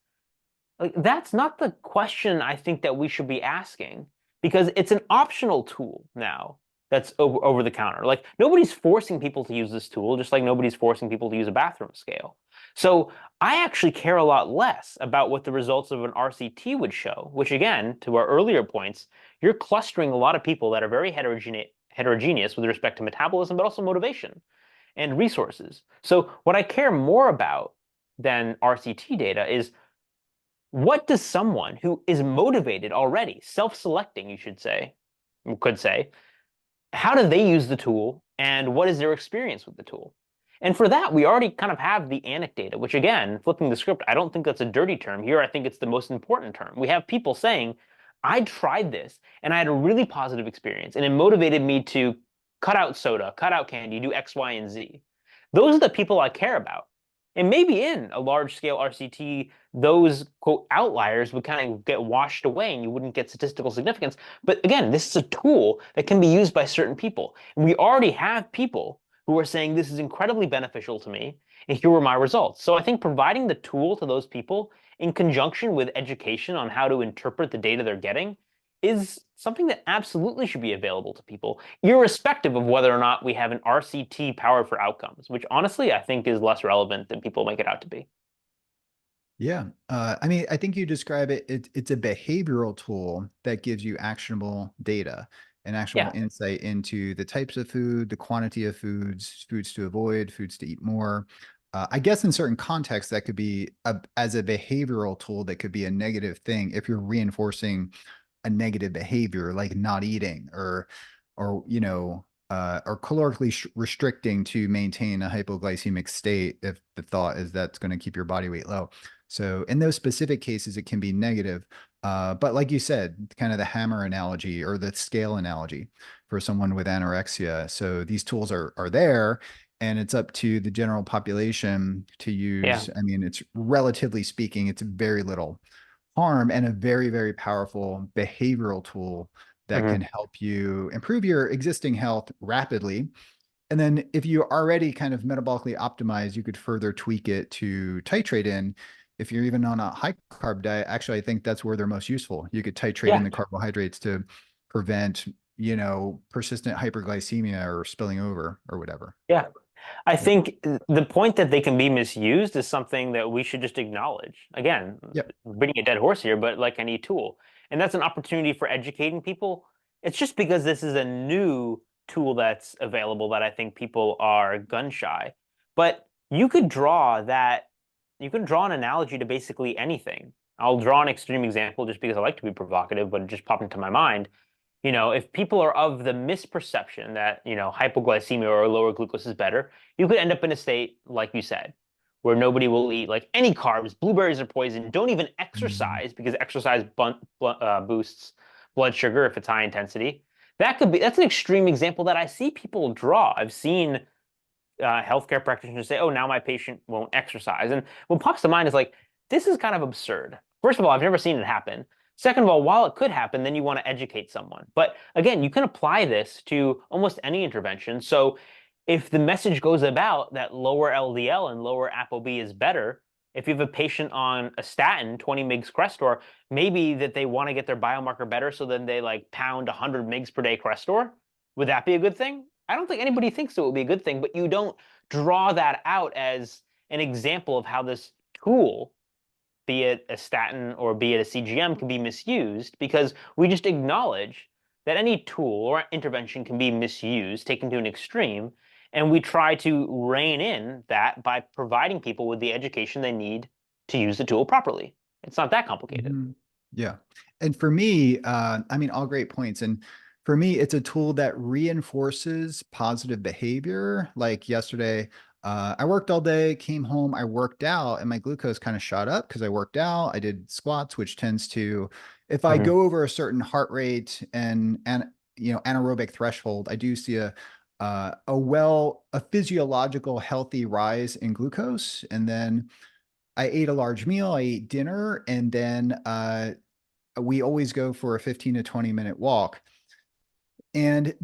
like, that's not the question I think that we should be asking, because it's an optional tool now that's over the counter. Like, nobody's forcing people to use this tool, just like nobody's forcing people to use a bathroom scale. So I actually care a lot less about what the results of an RCT would show, which, again, to our earlier points, you're clustering a lot of people that are very heterogeneous with respect to metabolism, but also motivation and resources. So what I care more about than RCT data is, what does someone who is motivated already, self-selecting, you could say, how do they use the tool, and what is their experience with the tool? And for that, we already kind of have the anecdata, which, again, flipping the script, I don't think that's a dirty term. Here, I think it's the most important term. We have people saying, I tried this, and I had a really positive experience, and it motivated me to cut out soda, cut out candy, do X, Y, and Z. Those are the people I care about. And maybe in a large-scale RCT, those, quote, outliers would kind of get washed away and you wouldn't get statistical significance. But again, this is a tool that can be used by certain people. And we already have people who are saying, this is incredibly beneficial to me, and here were my results. So I think providing the tool to those people in conjunction with education on how to interpret the data they're getting is something that absolutely should be available to people, irrespective of whether or not we have an RCT powered for outcomes, which honestly I think is less relevant than people make it out to be. Yeah. I mean, I think you describe it's a behavioral tool that gives you actionable data and actionable insight into the types of food, the quantity of foods to avoid, foods to eat more. I guess in certain contexts that could be as a behavioral tool that could be a negative thing if you're reinforcing a negative behavior like not eating or or calorically restricting to maintain a hypoglycemic state if the thought is that's going to keep your body weight low. So in those specific cases, it can be negative. But like you said, kind of the hammer analogy or the scale analogy for someone with anorexia. So these tools are there, and it's up to the general population to use. I mean, it's relatively speaking, it's very little harm and a very, very powerful behavioral tool that can help you improve your existing health rapidly. And then if you already kind of metabolically optimized, you could further tweak it to titrate in. If you're even on a high carb diet, actually, I think that's where they're most useful. You could titrate in the carbohydrates to prevent, persistent hyperglycemia or spilling over or whatever. Yeah. I think the point that they can be misused is something that we should just acknowledge. Again, beating a dead horse here, but like any tool. And that's an opportunity for educating people. It's just because this is a new tool that's available that I think people are gun shy. But you could draw an analogy to basically anything. I'll draw an extreme example just because I like to be provocative, but it just popped into my mind. If people are of the misperception that, hypoglycemia or lower glucose is better, you could end up in a state, like you said, where nobody will eat like any carbs, blueberries are poison, don't even exercise because exercise boosts blood sugar if it's high intensity. That's an extreme example that I see people draw. I've seen healthcare practitioners say, oh, now my patient won't exercise. And what pops to mind is like, this is kind of absurd. First of all, I've never seen it happen. Second of all, while it could happen, then you want to educate someone. But again, you can apply this to almost any intervention. So if the message goes about that lower LDL and lower ApoB is better, if you have a patient on a statin, 20 mgs Crestor, maybe that they want to get their biomarker better, so then they like pound 100 mgs per day Crestor. Would that be a good thing? I don't think anybody thinks it would be a good thing, but you don't draw that out as an example of how this tool, be it a statin or be it a CGM, can be misused, because we just acknowledge that any tool or intervention can be misused, taken to an extreme, and we try to rein in that by providing people with the education they need to use the tool properly. It's not that complicated. Mm-hmm. Yeah. And for me, I mean, all great points. And for me, it's a tool that reinforces positive behavior. Like yesterday, I worked all day, came home, I worked out, and my glucose kind of shot up because I worked out. I did squats, which tends to, if I go over a certain heart rate and anaerobic threshold, I do see a physiological healthy rise in glucose. And then I ate a large meal, I ate dinner, and then we always go for a 15 to 20-minute walk. And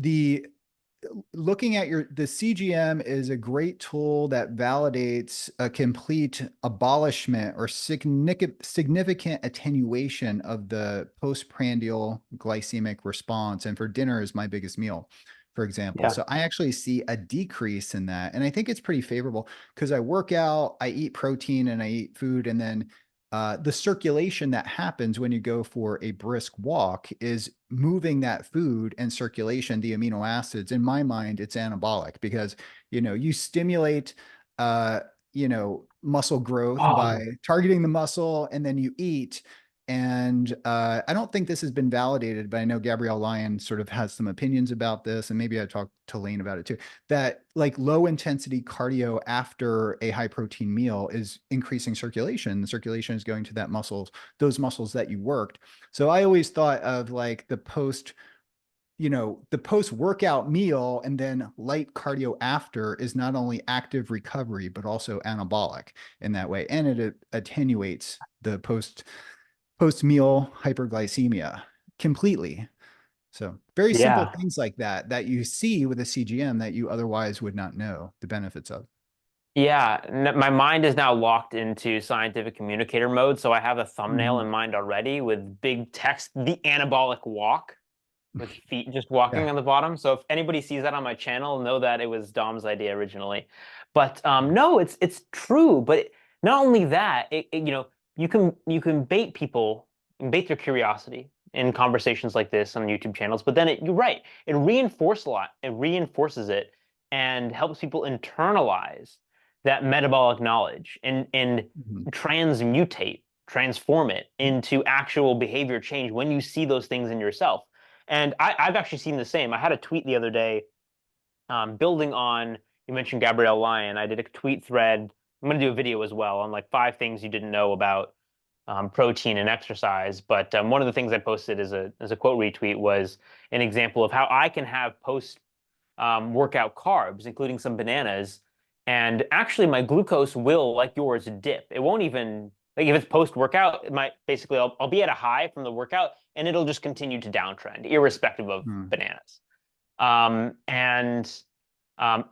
looking at the CGM is a great tool that validates a complete abolishment or significant attenuation of the postprandial glycemic response. And for dinner is my biggest meal, for example. So I actually see a decrease in that. And I think it's pretty favorable because I work out, I eat protein and I eat food. And then the circulation that happens when you go for a brisk walk is moving that food and circulation, the amino acids. In my mind, it's anabolic because, you stimulate, muscle growth by targeting the muscle, and then you eat. And I don't think this has been validated, but I know Gabrielle Lyon sort of has some opinions about this, and maybe I talked to Lane about it too, that like low intensity cardio after a high protein meal is increasing circulation. The circulation is going to those muscles that you worked. So I always thought of like the post workout meal and then light cardio after is not only active recovery, but also anabolic in that way. And it attenuates the post-meal hyperglycemia completely. So very simple things like that you see with a CGM that you otherwise would not know the benefits of. Yeah, my mind is now locked into scientific communicator mode, so I have a thumbnail in mind already with big text, the anabolic walk, with feet just walking on the bottom. So if anybody sees that on my channel, know that it was Dom's idea originally. But no, it's true. But not only that, you can bait people and bait their curiosity in conversations like this on YouTube channels. But then you're right, it reinforces it and helps people internalize that metabolic knowledge and transform it into actual behavior change when you see those things in yourself. And I've actually seen the same. I had a tweet the other day, building on, you mentioned Gabrielle Lyon. I did a tweet thread. I'm going to do a video as well on like 5 things you didn't know about protein and exercise. But one of the things I posted as a quote retweet was an example of how I can have post workout carbs, including some bananas, and actually my glucose will, like yours, dip. It won't even, like if it's post workout, it might basically I'll be at a high from the workout and it'll just continue to downtrend, irrespective of bananas. And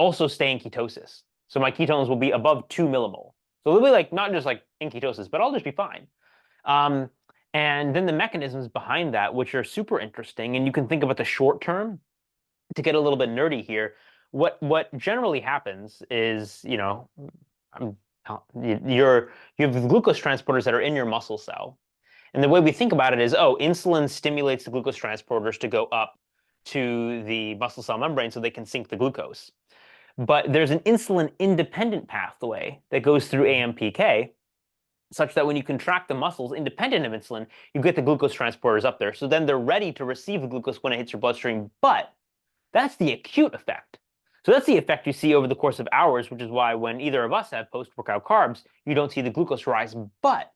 also stay in ketosis. So my ketones will be above 2 millimole. So they'll be like not just like in ketosis, but I'll just be fine. And then the mechanisms behind that, which are super interesting, and you can think about the short term. To get a little bit nerdy here, what generally happens is, you know, you have the glucose transporters that are in your muscle cell, and the way we think about it is, oh, insulin stimulates the glucose transporters to go up to the muscle cell membrane so they can sink the glucose. But there's an insulin independent pathway that goes through AMPK, such that when you contract the muscles independent of insulin, you get the glucose transporters up there. So then they're ready to receive the glucose when it hits your bloodstream. But that's the acute effect. So that's the effect you see over the course of hours, which is why when either of us have post-workout carbs, you don't see the glucose rise. But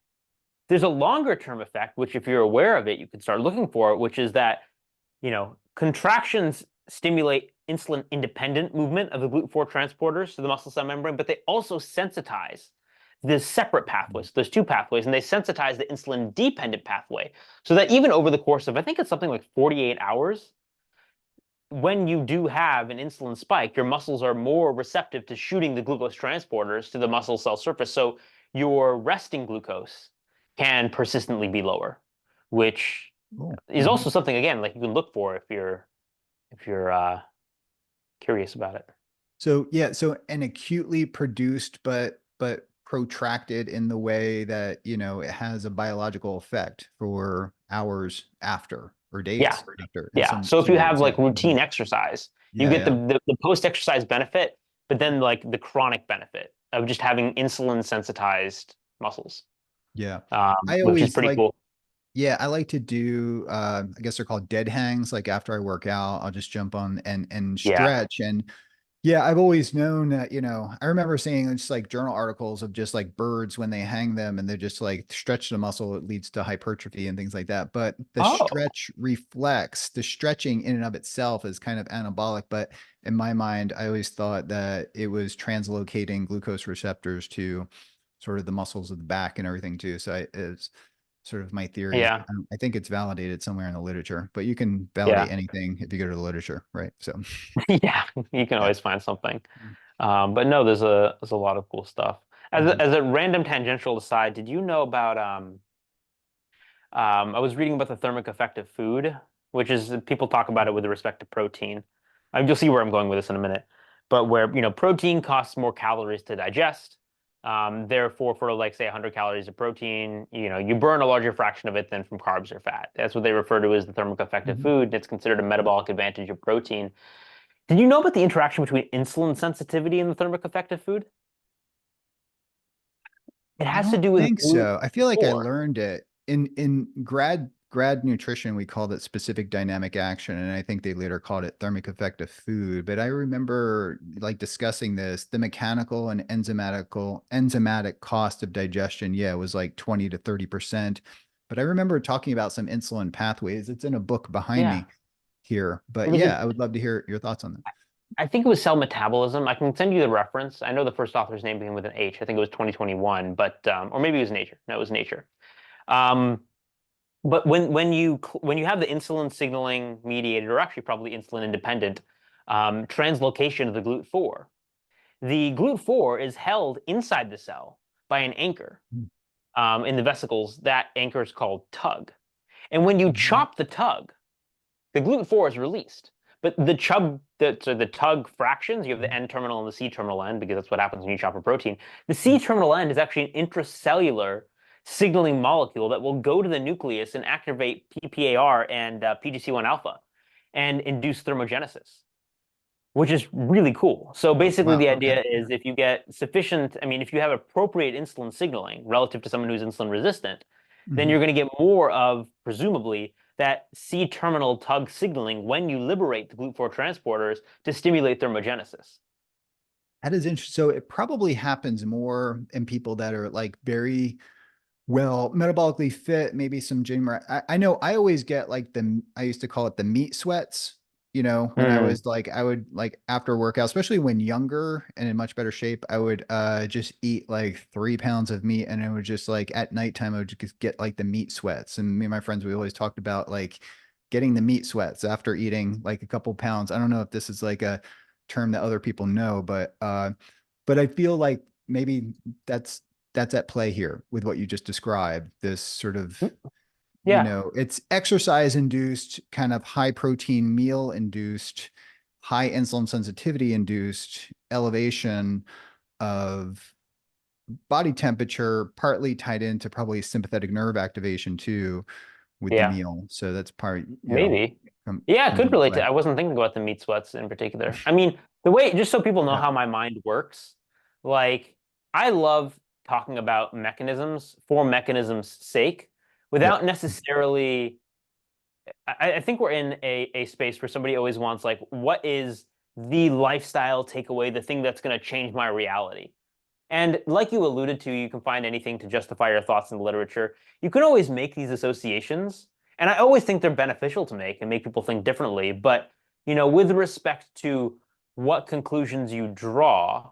there's a longer-term effect, which if you're aware of it, you can start looking for it, which is that, you know, contractions stimulate insulin-independent movement of the GLUT4 transporters to the muscle cell membrane, but they also sensitize the separate pathways. There's 2 pathways, and they sensitize the insulin-dependent pathway. So that even over the course of, I think it's something like 48 hours, when you do have an insulin spike, your muscles are more receptive to shooting the glucose transporters to the muscle cell surface. So your resting glucose can persistently be lower, which is also something, again, like you can look for if you're curious about it. So yeah, so an acutely produced but protracted in the way that, you know, it has a biological effect for hours after or days after. Yeah. So if you have like routine exercise, you get the post-exercise benefit, but then like the chronic benefit of just having insulin sensitized muscles. Yeah. Which is pretty cool. Yeah, I like to do I guess they're called dead hangs. Like after I work out, I'll just jump on and stretch. And yeah, I've always known that, you know, I remember seeing just like journal articles of just like birds when they hang them and they just like stretch the muscle, it leads to hypertrophy and things like that. But the stretch reflex, the stretching in and of itself is kind of anabolic. But in my mind, I always thought that it was translocating glucose receptors to sort of the muscles of the back and everything too. So it's sort of my theory. Yeah. I think it's validated somewhere in the literature, but you can validate anything if you go to the literature, right? So yeah, you can always find something. But no, there's a lot of cool stuff. As a random tangential aside, did you know about I was reading about the thermic effect of food, which is people talk about it with respect to protein. You'll see where I'm going with this in a minute. But where, you know, protein costs more calories to digest. Therefore, for like say 100 calories of protein, you know, you burn a larger fraction of it than from carbs or fat. That's what they refer to as the thermic effect of food. And it's considered a metabolic advantage of protein. Did you know about the interaction between insulin sensitivity and the thermic effect of food? It has to do with. I think so. I feel like I learned it in grad nutrition. We called it specific dynamic action, and I think they later called it thermic effect of food. But I remember like discussing this, the mechanical and enzymatic cost of digestion. Yeah, it was like 20 to 30%. But I remember talking about some insulin pathways. It's in a book behind me here. But yeah, I would love to hear your thoughts on that. I think it was Cell Metabolism. I can send you the reference. I know the first author's name began with an H. I think it was 2021, but or maybe it was Nature. No, it was Nature. But when you have the insulin signaling mediated, or actually probably insulin independent, translocation of the GLUT4, the GLUT4 is held inside the cell by an anchor in the vesicles. That anchor is called TUG. And when you chop the TUG, the GLUT4 is released. But the TUG fractions, you have the N terminal and the C terminal end, because that's what happens when you chop a protein. The C terminal end is actually an intracellular signaling molecule that will go to the nucleus and activate PPAR and PGC1 alpha and induce thermogenesis. which is really cool. So Oh, basically, wow. the Okay. idea is if you get sufficient, I mean, if you have appropriate insulin signaling relative to someone who's insulin resistant, then Hmm. you're going to get more of, presumably, that C-terminal tug signaling when you liberate the GLUT4 transporters to stimulate thermogenesis. That is interesting. So it probably happens more in people that are like very well metabolically fit, maybe some gym. I know I always get like I used to call it the meat sweats, when I Mm, was like, I would like after workout, especially when younger and in much better shape, I would just eat like 3 pounds of meat. And it would just like at nighttime, I would just get like the meat sweats. And me and my friends, we always talked about like getting the meat sweats after eating like a couple pounds. I don't know if this is like a term that other people know, but I feel like maybe that's that's at play here with what you just described. This sort of, yeah, it's exercise induced, kind of high protein meal induced, high insulin sensitivity induced elevation of body temperature, partly tied into probably sympathetic nerve activation too with the yeah, meal. So that's part, maybe. Yeah, I comes could into relate to. play. I wasn't thinking about the meat sweats in particular. I mean, the way, just so people know Yeah. how my mind works, like I love talking about mechanisms for mechanisms' sake without Yep. necessarily. I think we're in a space where somebody always wants like, what is the lifestyle takeaway, the thing that's going to change my reality? And like you alluded to, you can find anything to justify your thoughts in the literature. You can always make these associations, and I always think they're beneficial to make and make people think differently. But with respect to what conclusions you draw,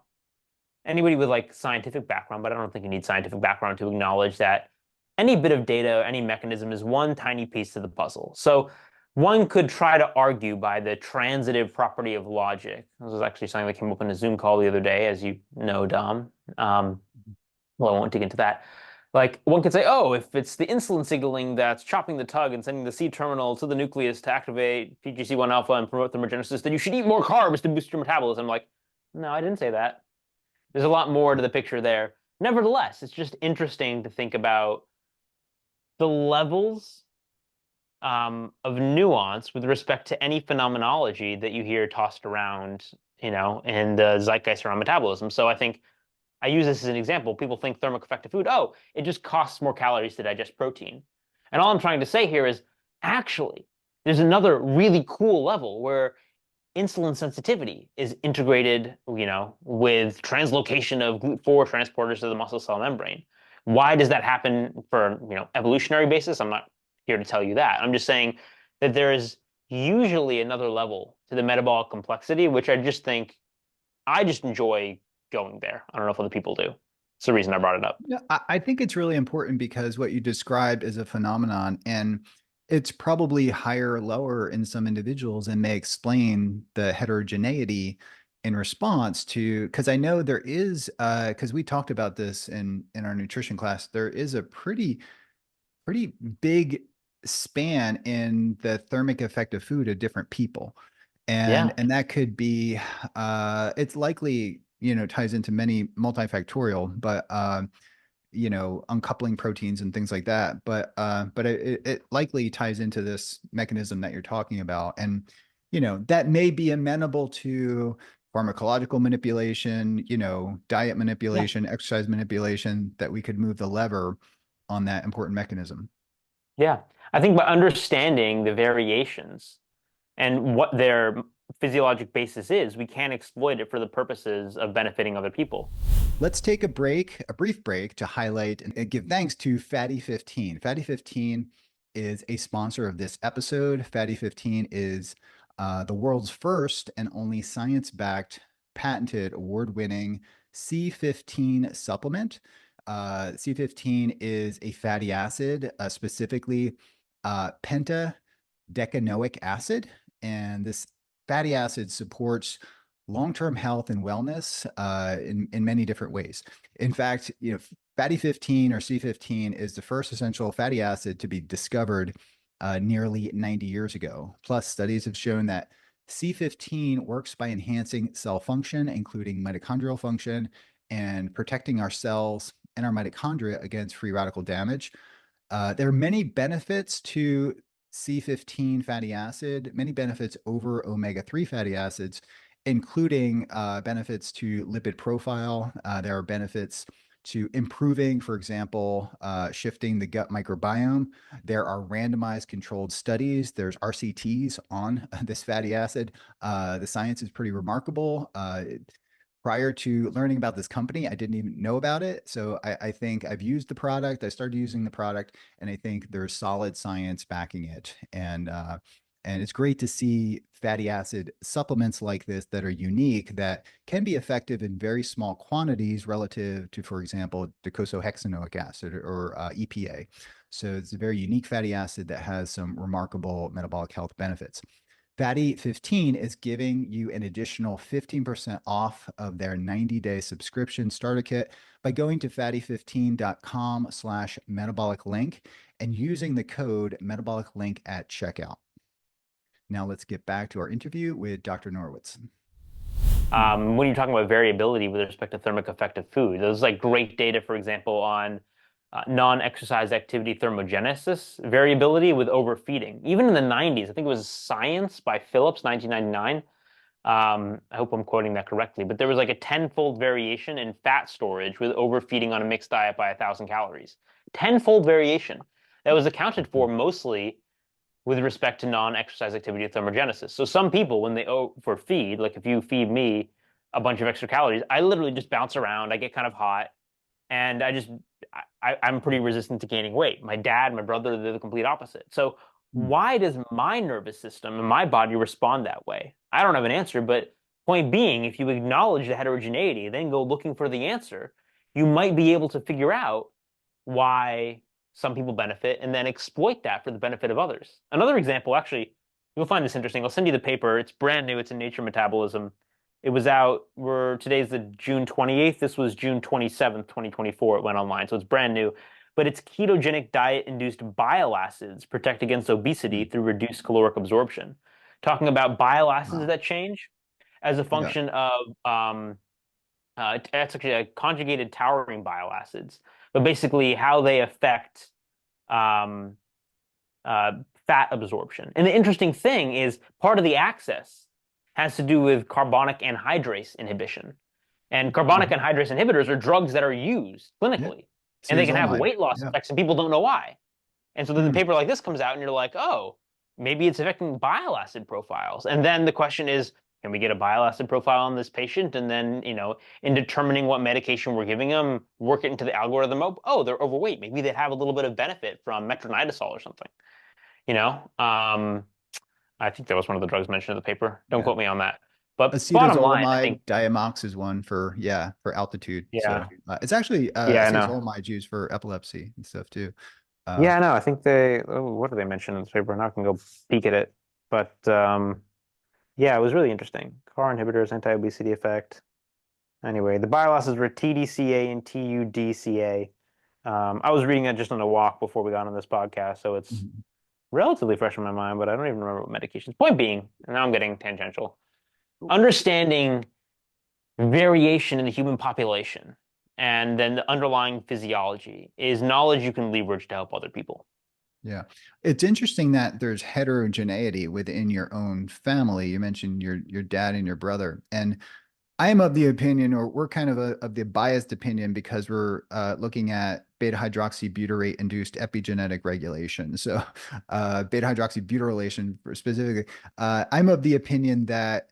anybody with like scientific background, but I don't think you need scientific background to acknowledge that any bit of data, any mechanism is one tiny piece to the puzzle. So one could try to argue by the transitive property of logic. This was actually something that came up in a Zoom call the other day, as you know, Dom. Well, I won't dig into that. Like one could say, oh, if it's the insulin signaling that's chopping the tug and sending the C terminal to the nucleus to activate PGC1 alpha and promote thermogenesis, then you should eat more carbs to boost your metabolism. Like, no, I didn't say that. There's a lot more to the picture there. Nevertheless, it's just interesting to think about the levels of nuance with respect to any phenomenology that you hear tossed around, in the zeitgeist around metabolism. So I think I use this as an example. People think thermic effect of food, oh, it just costs more calories to digest protein. And all I'm trying to say here is actually, there's another really cool level where insulin sensitivity is integrated, with translocation of GLUT4 transporters to the muscle cell membrane. Why does that happen for, evolutionary basis? I'm not here to tell you that. I'm just saying that there is usually another level to the metabolic complexity, which I just enjoy going there. I don't know if other people do. It's the reason I brought it up. Yeah, I think it's really important because what you described is a phenomenon, and it's probably higher or lower in some individuals and may explain the heterogeneity in response to, because I know there is, because we talked about this in our nutrition class, there is a pretty big span in the thermic effect of food of different people. And Yeah. and that could be it's likely, ties into many multifactorial, but uncoupling proteins and things like that. But it likely ties into this mechanism that you're talking about. And, that may be amenable to pharmacological manipulation, diet Yeah. manipulation, exercise manipulation, that we could move the lever on that important mechanism. Yeah. I think by understanding the variations and what their physiologic basis is, we can exploit it for the purposes of benefiting other people. Let's take a brief break to highlight and give thanks to Fatty 15. Fatty 15 is a sponsor of this episode. Fatty 15 is the world's first and only science-backed, patented, award-winning C15 supplement. C15 is a fatty acid, specifically pentadecanoic acid, and this fatty acid supports long-term health and wellness in many different ways. In fact, fatty 15 or C15 is the first essential fatty acid to be discovered nearly 90 years ago. Plus, studies have shown that C15 works by enhancing cell function, including mitochondrial function, and protecting our cells and our mitochondria against free radical damage. There are many benefits to C15 fatty acid, many benefits over omega-3 fatty acids, including benefits to lipid profile. There are benefits to improving, for example, shifting the gut microbiome. There are randomized controlled studies. There's RCTs on this fatty acid. The science is pretty remarkable. Prior to learning about this company, I didn't even know about it. So I think I've used the product. I started using the product, and I think there's solid science backing it. And it's great to see fatty acid supplements like this that are unique, that can be effective in very small quantities relative to, for example, docosahexaenoic acid or EPA. So it's a very unique fatty acid that has some remarkable metabolic health benefits. Fatty 15 is giving you an additional 15% off of their 90-day subscription starter kit by going to fatty15.com/metabolic link and using the code metabolic link at checkout. Now let's get back to our interview with Dr. Norwitz. When you're talking about variability with respect to thermic effect of food, there's like great data, for example, on non-exercise activity thermogenesis variability with overfeeding. Even in the 90s, I think it was Science by Phillips, 1999. I hope I'm quoting that correctly, but there was like a 10-fold variation in fat storage with overfeeding on a mixed diet by 1,000 calories. 10-fold variation. That was accounted for mostly with respect to non-exercise activity thermogenesis. So some people, when they overfeed, like if you feed me a bunch of extra calories, I literally just bounce around. I get kind of hot, and I'm pretty resistant to gaining weight. My dad, my brother, they're the complete opposite. So why does my nervous system and my body respond that way? I don't have an answer, but point being, if you acknowledge the heterogeneity, then go looking for the answer, you might be able to figure out why some people benefit and then exploit that for the benefit of others. Another example, actually, you'll find this interesting. I'll send you the paper. It's brand new. It's in Nature Metabolism. It was out, today's the June 28th. This was June 27th, 2024. It went online, so it's brand new. But it's ketogenic diet-induced bile acids protect against obesity through reduced caloric absorption. Talking about bile acids that change as a function of, it's actually a conjugated towering bile acids, but basically how they affect fat absorption. And the interesting thing is part of the axis has to do with carbonic anhydrase inhibition. And carbonic anhydrase inhibitors are drugs that are used clinically. And they can have weight loss effects, and people don't know why. And so then the paper like this comes out, and you're like, oh, maybe it's affecting bile acid profiles. And then the question is, can we get a bile acid profile on this patient? And then, in determining what medication we're giving them, work it into the algorithm. Oh, they're overweight. Maybe they have a little bit of benefit from metronidazole or something. I think that was one of the drugs mentioned in the paper. Don't quote me on that. But bottom line, I think Diamox is one for altitude. Yeah. So it's actually acetazolamide used for epilepsy and stuff too. Yeah, I know. I think what do they mention in the paper? Now I can go peek at it. But yeah, it was really interesting. CAR inhibitors, anti-obesity effect. Anyway, the bile acids were TDCA and TUDCA. I was reading it just on a walk before we got on this podcast, so it's relatively fresh in my mind, but I don't even remember what medications. Point being, and now I'm getting tangential, understanding variation in the human population and then the underlying physiology is knowledge you can leverage to help other people. Yeah. It's interesting that there's heterogeneity within your own family. You mentioned your dad and your brother. And I am of the opinion, or we're kind of the biased opinion, because we're looking at beta hydroxybutyrate induced epigenetic regulation. So beta hydroxybutyrylation specifically, I'm of the opinion that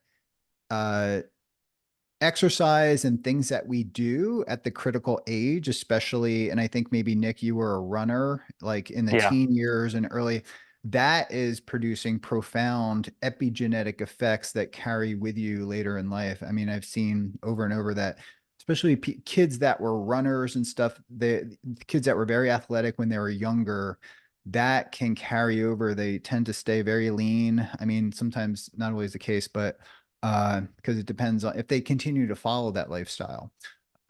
exercise and things that we do at the critical age, especially, and I think maybe Nick, you were a runner, like in the teen years and early, that is producing profound epigenetic effects that carry with you later in life. I mean, I've seen over and over that, especially kids that were runners and stuff, the kids that were very athletic when they were younger, that can carry over. They tend to stay very lean. I mean, sometimes not always the case, but because it depends on if they continue to follow that lifestyle.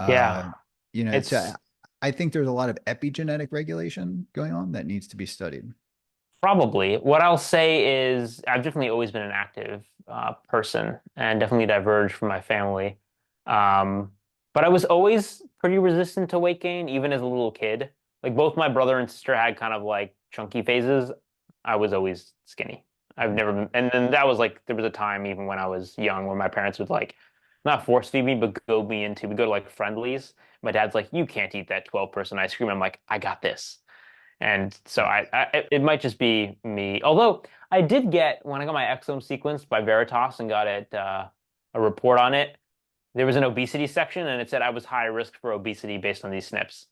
I think there's a lot of epigenetic regulation going on that needs to be studied. Probably. What I'll say is I've definitely always been an active person and definitely diverged from my family. But I was always pretty resistant to weight gain, even as a little kid. Like both my brother and sister had kind of like chunky phases. I was always skinny. I've never been, and then that was like there was a time even when I was young when my parents would like not force feed me, but go me into we go to like Friendlies. My dad's like, you can't eat that 12-person ice cream. I'm like, I got this. And so it might just be me. Although I did get when I got my exome sequenced by Veritas and got it a report on it, there was an obesity section and it said I was high risk for obesity based on these SNPs,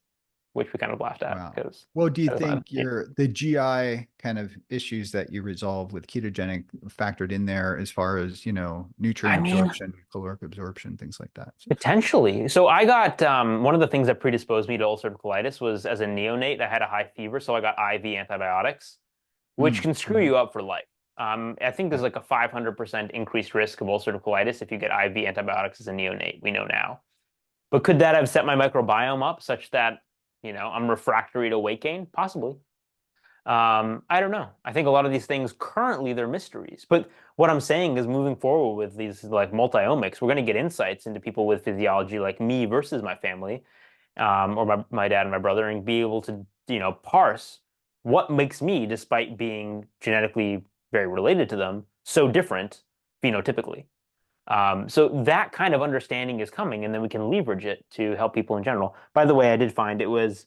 which we kind of laughed at Wow. because Well, do you think the GI kind of issues that you resolve with ketogenic factored in there as far as, nutrient I mean, absorption, caloric absorption, things like that? potentially. So I got one of the things that predisposed me to ulcerative colitis was as a neonate, I had a high fever, so I got IV antibiotics, which Mm. can screw you up for life. I think there's like a 500% increased risk of ulcerative colitis if you get IV antibiotics as a neonate. We know now. But could that have set my microbiome up such that, I'm refractory to weight gain? Possibly. I don't know. I think a lot of these things currently they're mysteries. But what I'm saying is moving forward with these like multiomics, we're going to get insights into people with physiology like me versus my family, or my dad and my brother, and be able to, parse what makes me, despite being genetically very related to them, so different phenotypically. So that kind of understanding is coming, and then we can leverage it to help people in general. By the way, I did find it was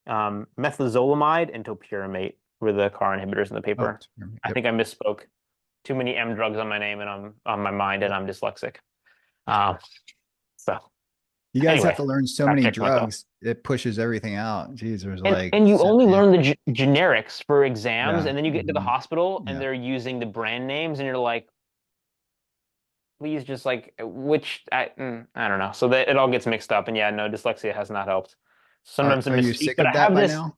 methazolamide and topiramate were the CAR inhibitors in the Oh, paper. I yep. think I misspoke. Too many M drugs on my name and I'm on my mind, and I'm dyslexic. Um, so You guys have anyway, to learn so fact many check myself. drugs. It pushes everything out. Geez, there's And like and you only 70. learn the generics for exams, Yeah. and then you get into the Mhm. hospital and Yeah. they're using the brand names, and you're like, please just like I don't know. So that it all gets mixed up, and yeah, no, dyslexia has not helped. Sometimes I Are you misspeak, sick but of I that have by this. now?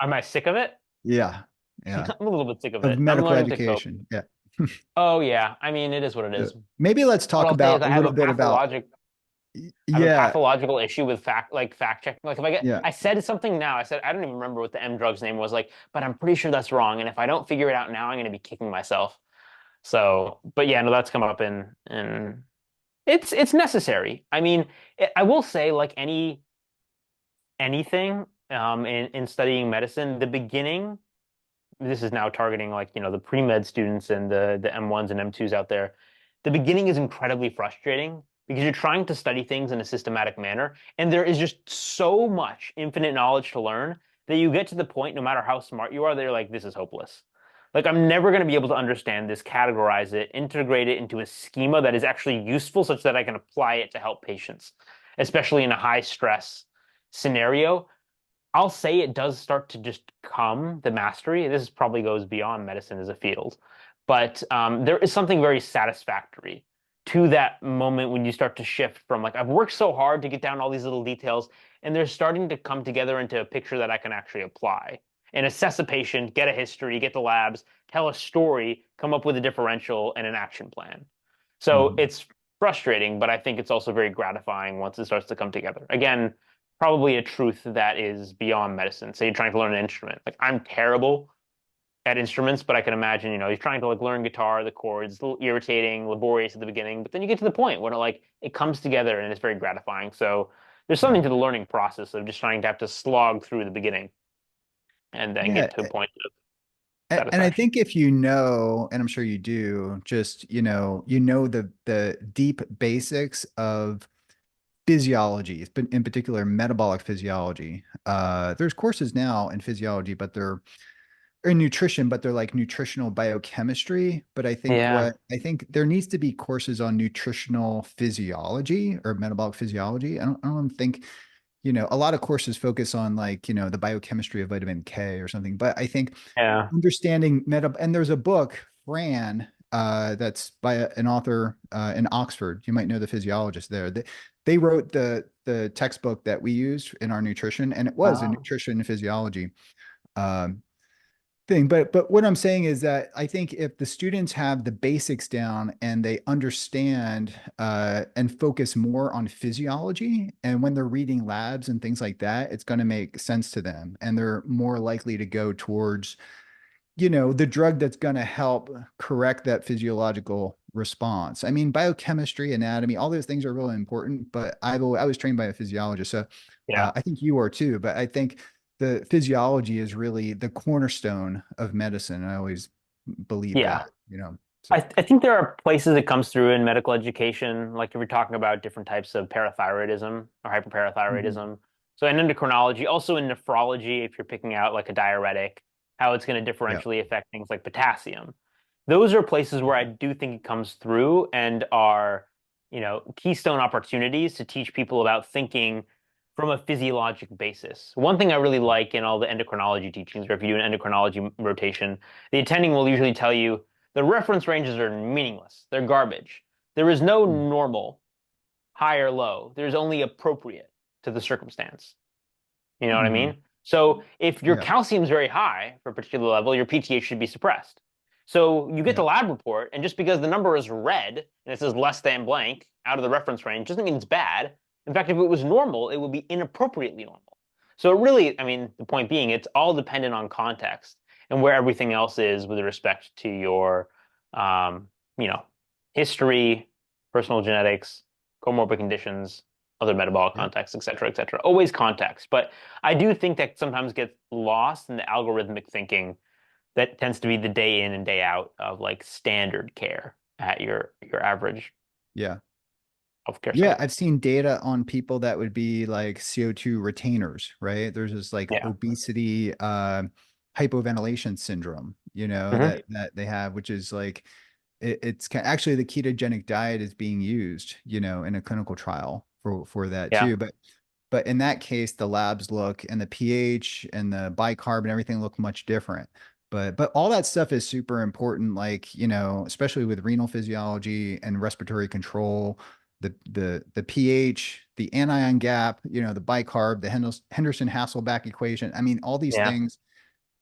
Am I sick of it? Yeah. Yeah. I'm a little bit sick of Of it. I'm medical learning to cope. education. Yeah. Oh yeah, I mean it is what it is. Maybe let's What talk I'll say is about a little bit about, I have a yeah. pathological issue with fact checking. Like if Yeah. I said something now, I said I don't even remember what the M drug's name was like, but I'm pretty sure that's wrong. And if I don't figure it out now, I'm going to be kicking myself. So, but yeah, no, that's come up in it's necessary. I mean, I will say like anything in studying medicine, the beginning. This is now targeting like the pre-med students and the M1s and M2s out there. The beginning is incredibly frustrating because you're trying to study things in a systematic manner, and there is just so much infinite knowledge to learn that you get to the point, no matter how smart you are, that you're like, this is hopeless. Like I'm never going to be able to understand this, categorize it, integrate it into a schema that is actually useful such that I can apply it to help patients, especially in a high stress scenario. I'll say it does start to just come, the mastery. This probably goes beyond medicine as a field, but there is something very satisfactory to that moment when you start to shift from like, I've worked so hard to get down all these little details, and they're starting to come together into a picture that I can actually apply and assess a patient, get a history, get the labs, tell a story, come up with a differential and an action plan. So Mhm. it's frustrating, but I think it's also very gratifying once it starts to come together. Again, probably a truth that is beyond medicine. Say you're trying to learn an instrument. Like I'm terrible at instruments, but I can imagine, you're trying to like learn guitar, the chords, a little irritating, laborious at the beginning, but then you get to the point where it comes together and it's very gratifying. So there's Yeah. something to the learning process of just trying to have to slog through the beginning and then Yeah. get to a point of And I satisfaction. think if and I'm sure you do, just, the deep basics of physiology, in particular metabolic physiology. There's courses now in physiology, but they're or in nutrition, but they're like nutritional biochemistry. But Yeah. I think there needs to be courses on nutritional physiology or metabolic physiology. I don't think, a lot of courses focus on like, the biochemistry of vitamin K or something. But I think Yeah. understanding and there's a book, Fran, that's by an author in Oxford. You might know the physiologist there. They wrote the textbook that we used in our nutrition, and it was a Oh. nutrition and physiology um, thing. But what I'm saying is that I think if the students have the basics down and they understand and focus more on physiology, and when they're reading labs and things like that, it's going to make sense to them, and they're more likely to go towards the drug that's going to help correct that physiological response. I mean, biochemistry, anatomy, all those things are really important, but I was trained by a physiologist. So Yeah. I think you are too, but I think the physiology is really the cornerstone of medicine. I always believe Yeah. that, you know. I, So I think there are places it comes through in medical education, like if you're talking about different types of parathyroidism or mhm. hyperparathyroidism. So in endocrinology, also in nephrology, if you're picking out like a diuretic, how it's going to Yeah. differentially affect things like potassium. Those are places where I do think it comes through and are, keystone opportunities to teach people about thinking from a physiologic basis. One thing I really like in all the endocrinology teachings, or if you do an endocrinology rotation, the attending will usually tell you the reference ranges are meaningless. They're garbage. There is no Mm. normal, high or low. There's only appropriate to the circumstance. You know what I Mm-hmm. mean? So if your Yeah. calcium is very high for a particular level, your PTH should be suppressed. So you get Yeah. the lab report, and just because the number is red and it says less than blank out of the reference range doesn't mean it's bad. In fact, if it was normal, it would be inappropriately normal. So it really, I mean, the point being, it's all dependent on context and where everything else is with respect to your, um, you know, history, personal genetics, comorbid conditions, other metabolic Yeah. contexts, et cetera, et cetera. Always context. But I do think that sometimes gets lost in the algorithmic thinking that tends to be the day in and day out of like standard care at your average Yeah. healthcare Yeah, site. I've seen data on people that would be like CO2 retainers, right? There's this like Yeah. obesity, hypoventilation syndrome, Hmm. that they have, which is like actually the ketogenic diet is being used, in a clinical trial for that Yeah. too. But in that case, the labs look and the pH and the bicarb and everything look much different. But all that stuff is super important, like, especially with renal physiology and respiratory control, the pH, the anion gap, the bicarb, the Henderson-Hasselbalch equation. I mean, all these Yeah. things,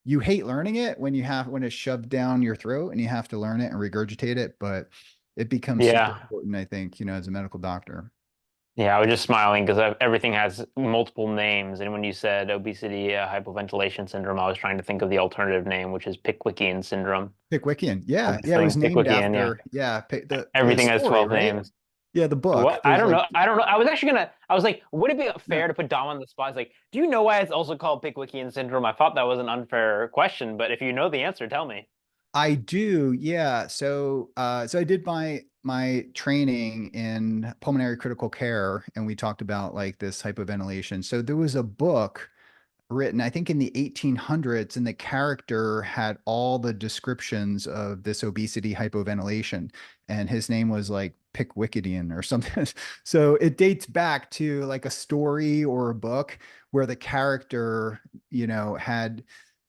you hate learning it when it's shoved down your throat and you have to learn it and regurgitate it, but it becomes super Yeah. important, I think, as a medical doctor. Yeah. I was just smiling because everything has multiple names. And when you said obesity, hypoventilation syndrome, I was trying to think of the alternative name, which is Pickwickian syndrome. Pickwickian. Yeah. Yeah. It was Obviously, named Pickwickian. Yeah. after, yeah, the Everything has story, 12 right? names. Yeah. The book. What? I There's don't like, know. I don't know. I was like, would it be yeah, fair to put Dom on the spot? It's like, do you know why it's also called Pickwickian syndrome? I thought that was an unfair question, but if you know the answer, tell me. I do. Yeah. So I did my training in pulmonary critical care and we talked about like this hypoventilation. So there was a book written, I think in the 1800s, and the character had all the descriptions of this obesity hypoventilation, and his name was like Pickwickian or something. So it dates back to like a story or a book where the character, had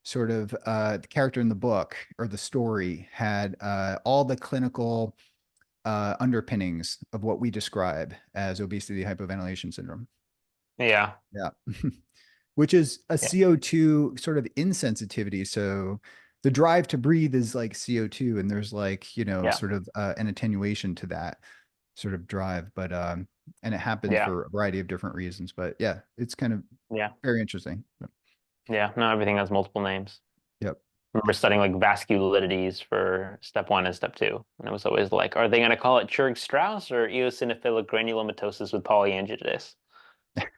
sort of the character in the book or the story had all the clinical underpinnings of what we describe as obesity hypoventilation syndrome. Yeah. Yeah. Which is a Yeah. CO2 sort of insensitivity. So the drive to breathe is like CO2, and there's like, Yeah. sort of an attenuation to that sort of drive. And it happens Yeah. for a variety of different reasons. But yeah, it's kind of Yeah. very interesting. Yeah. No, everything has multiple names. Yep. I remember studying like vasculitides for step one and step two. And it was always like, are they going to call it Churg-Strauss or eosinophilic granulomatosis with polyangiosis?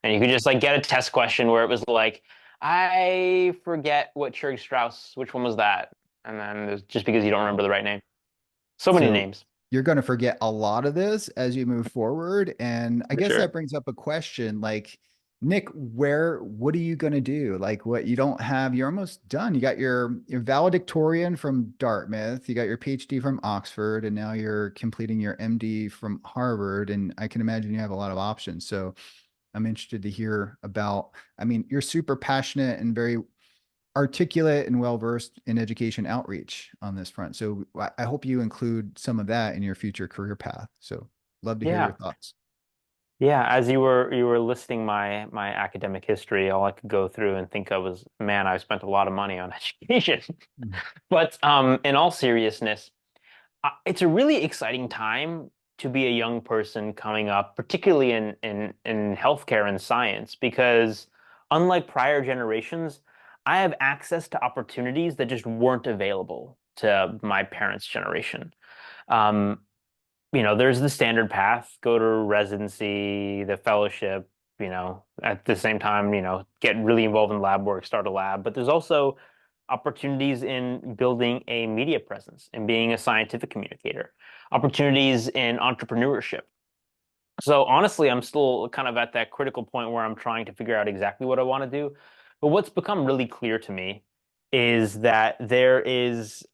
And you could just like get a test question where it was like, I forget what Churg-Strauss, which one was that? And then it was just because you don't remember the right name. So many So names, you're going to forget a lot of this as you move forward. And I for guess that sure. brings up a question like, Nick, what are you going to do? Like, what you don't have, you're almost done. You got your valedictorian from Dartmouth, you got your PhD from Oxford, and now you're completing your MD from Harvard. And I can imagine you have a lot of options. So I'm interested to hear about, I mean, you're super passionate and very articulate and well versed in education outreach on this front. So I hope you include some of that in your future career path. So love to hear your Yeah. thoughts. Yeah, as you were listing my academic history, all I could go through and think of was, man, I spent a lot of money on education. Mm. But in all seriousness, it's a really exciting time to be a young person coming up, particularly in healthcare and science, because unlike prior generations, I have access to opportunities that just weren't available to my parents' generation. Um, there's the standard path, go to residency, the fellowship, at the same time, get really involved in lab work, start a lab. But there's also opportunities in building a media presence and being a scientific communicator, opportunities in entrepreneurship. So honestly, I'm still kind of at that critical point where I'm trying to figure out exactly what I want to do. But what's become really clear to me is that there is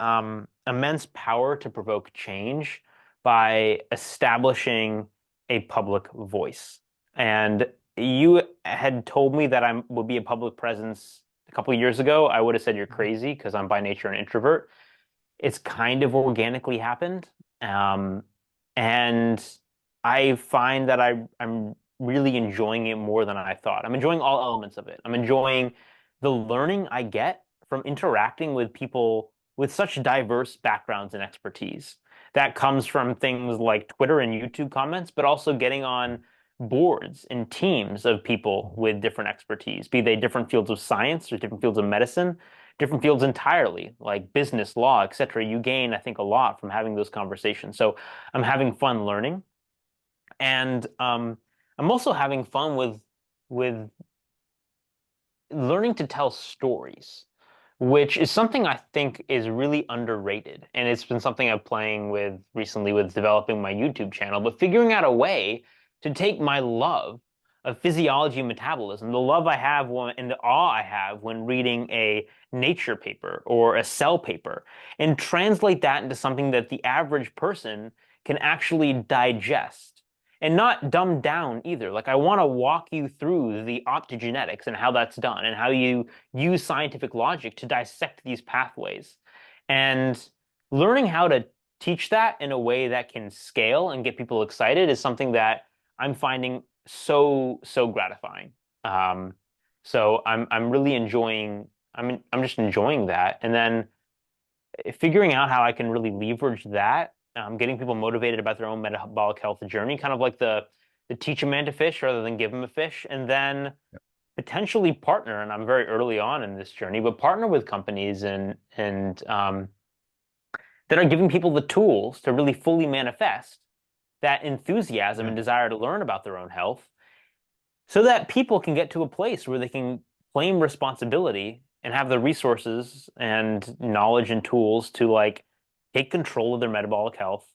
immense power to provoke change by establishing a public voice. And you had told me that I would be a public presence a couple of years ago. I would have said you're crazy because I'm by nature an introvert. It's kind of organically happened. And I find that I'm really enjoying it more than I thought. I'm enjoying all elements of it. I'm enjoying the learning I get from interacting with people with such diverse backgrounds and expertise. That comes from things like Twitter and YouTube comments, but also getting on boards and teams of people with different expertise, be they different fields of science or different fields of medicine, different fields entirely, like business, law, etc. You gain, I think, a lot from having those conversations. So I'm having fun learning. And I'm also having fun with learning to tell stories, which is something I think is really underrated. And it's been something I'm playing with recently with developing my YouTube channel, but figuring out a way to take my love of physiology and metabolism, the love I have and the awe I have when reading a Nature paper or a Cell paper, and translate that into something that the average person can actually digest and not dumb down either. Like I want to walk you through the optogenetics and how that's done and how you use scientific logic to dissect these pathways. And learning how to teach that in a way that can scale and get people excited is something that I'm finding so gratifying. So I'm really enjoying. I'm just enjoying that, and then figuring out how I can really leverage that, getting people motivated about their own metabolic health journey, kind of like the teach a man to fish rather than give him a fish, and then potentially partner. And I'm very early on in this journey, but partner with companies and that are giving people the tools to really fully manifest that enthusiasm and desire to learn about their own health, so that people can get to a place where they can claim responsibility and have the resources and knowledge and tools to like take control of their metabolic health.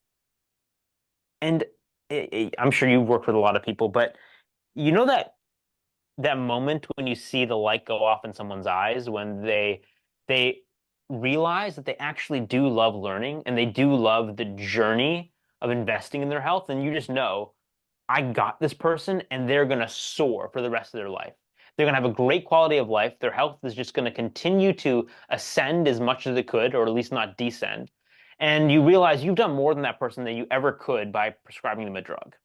And I'm sure you've worked with a lot of people, but you know that moment when you see the light go off in someone's eyes when they realize that they actually do love learning and they do love the journey of investing in their health, and you just know I got this person and they're going to soar for the rest of their life. They're going to have a great quality of life. Their health is just going to continue to ascend as much as it could, or at least not descend. And you realize you've done more than that person than you ever could by prescribing them a drug.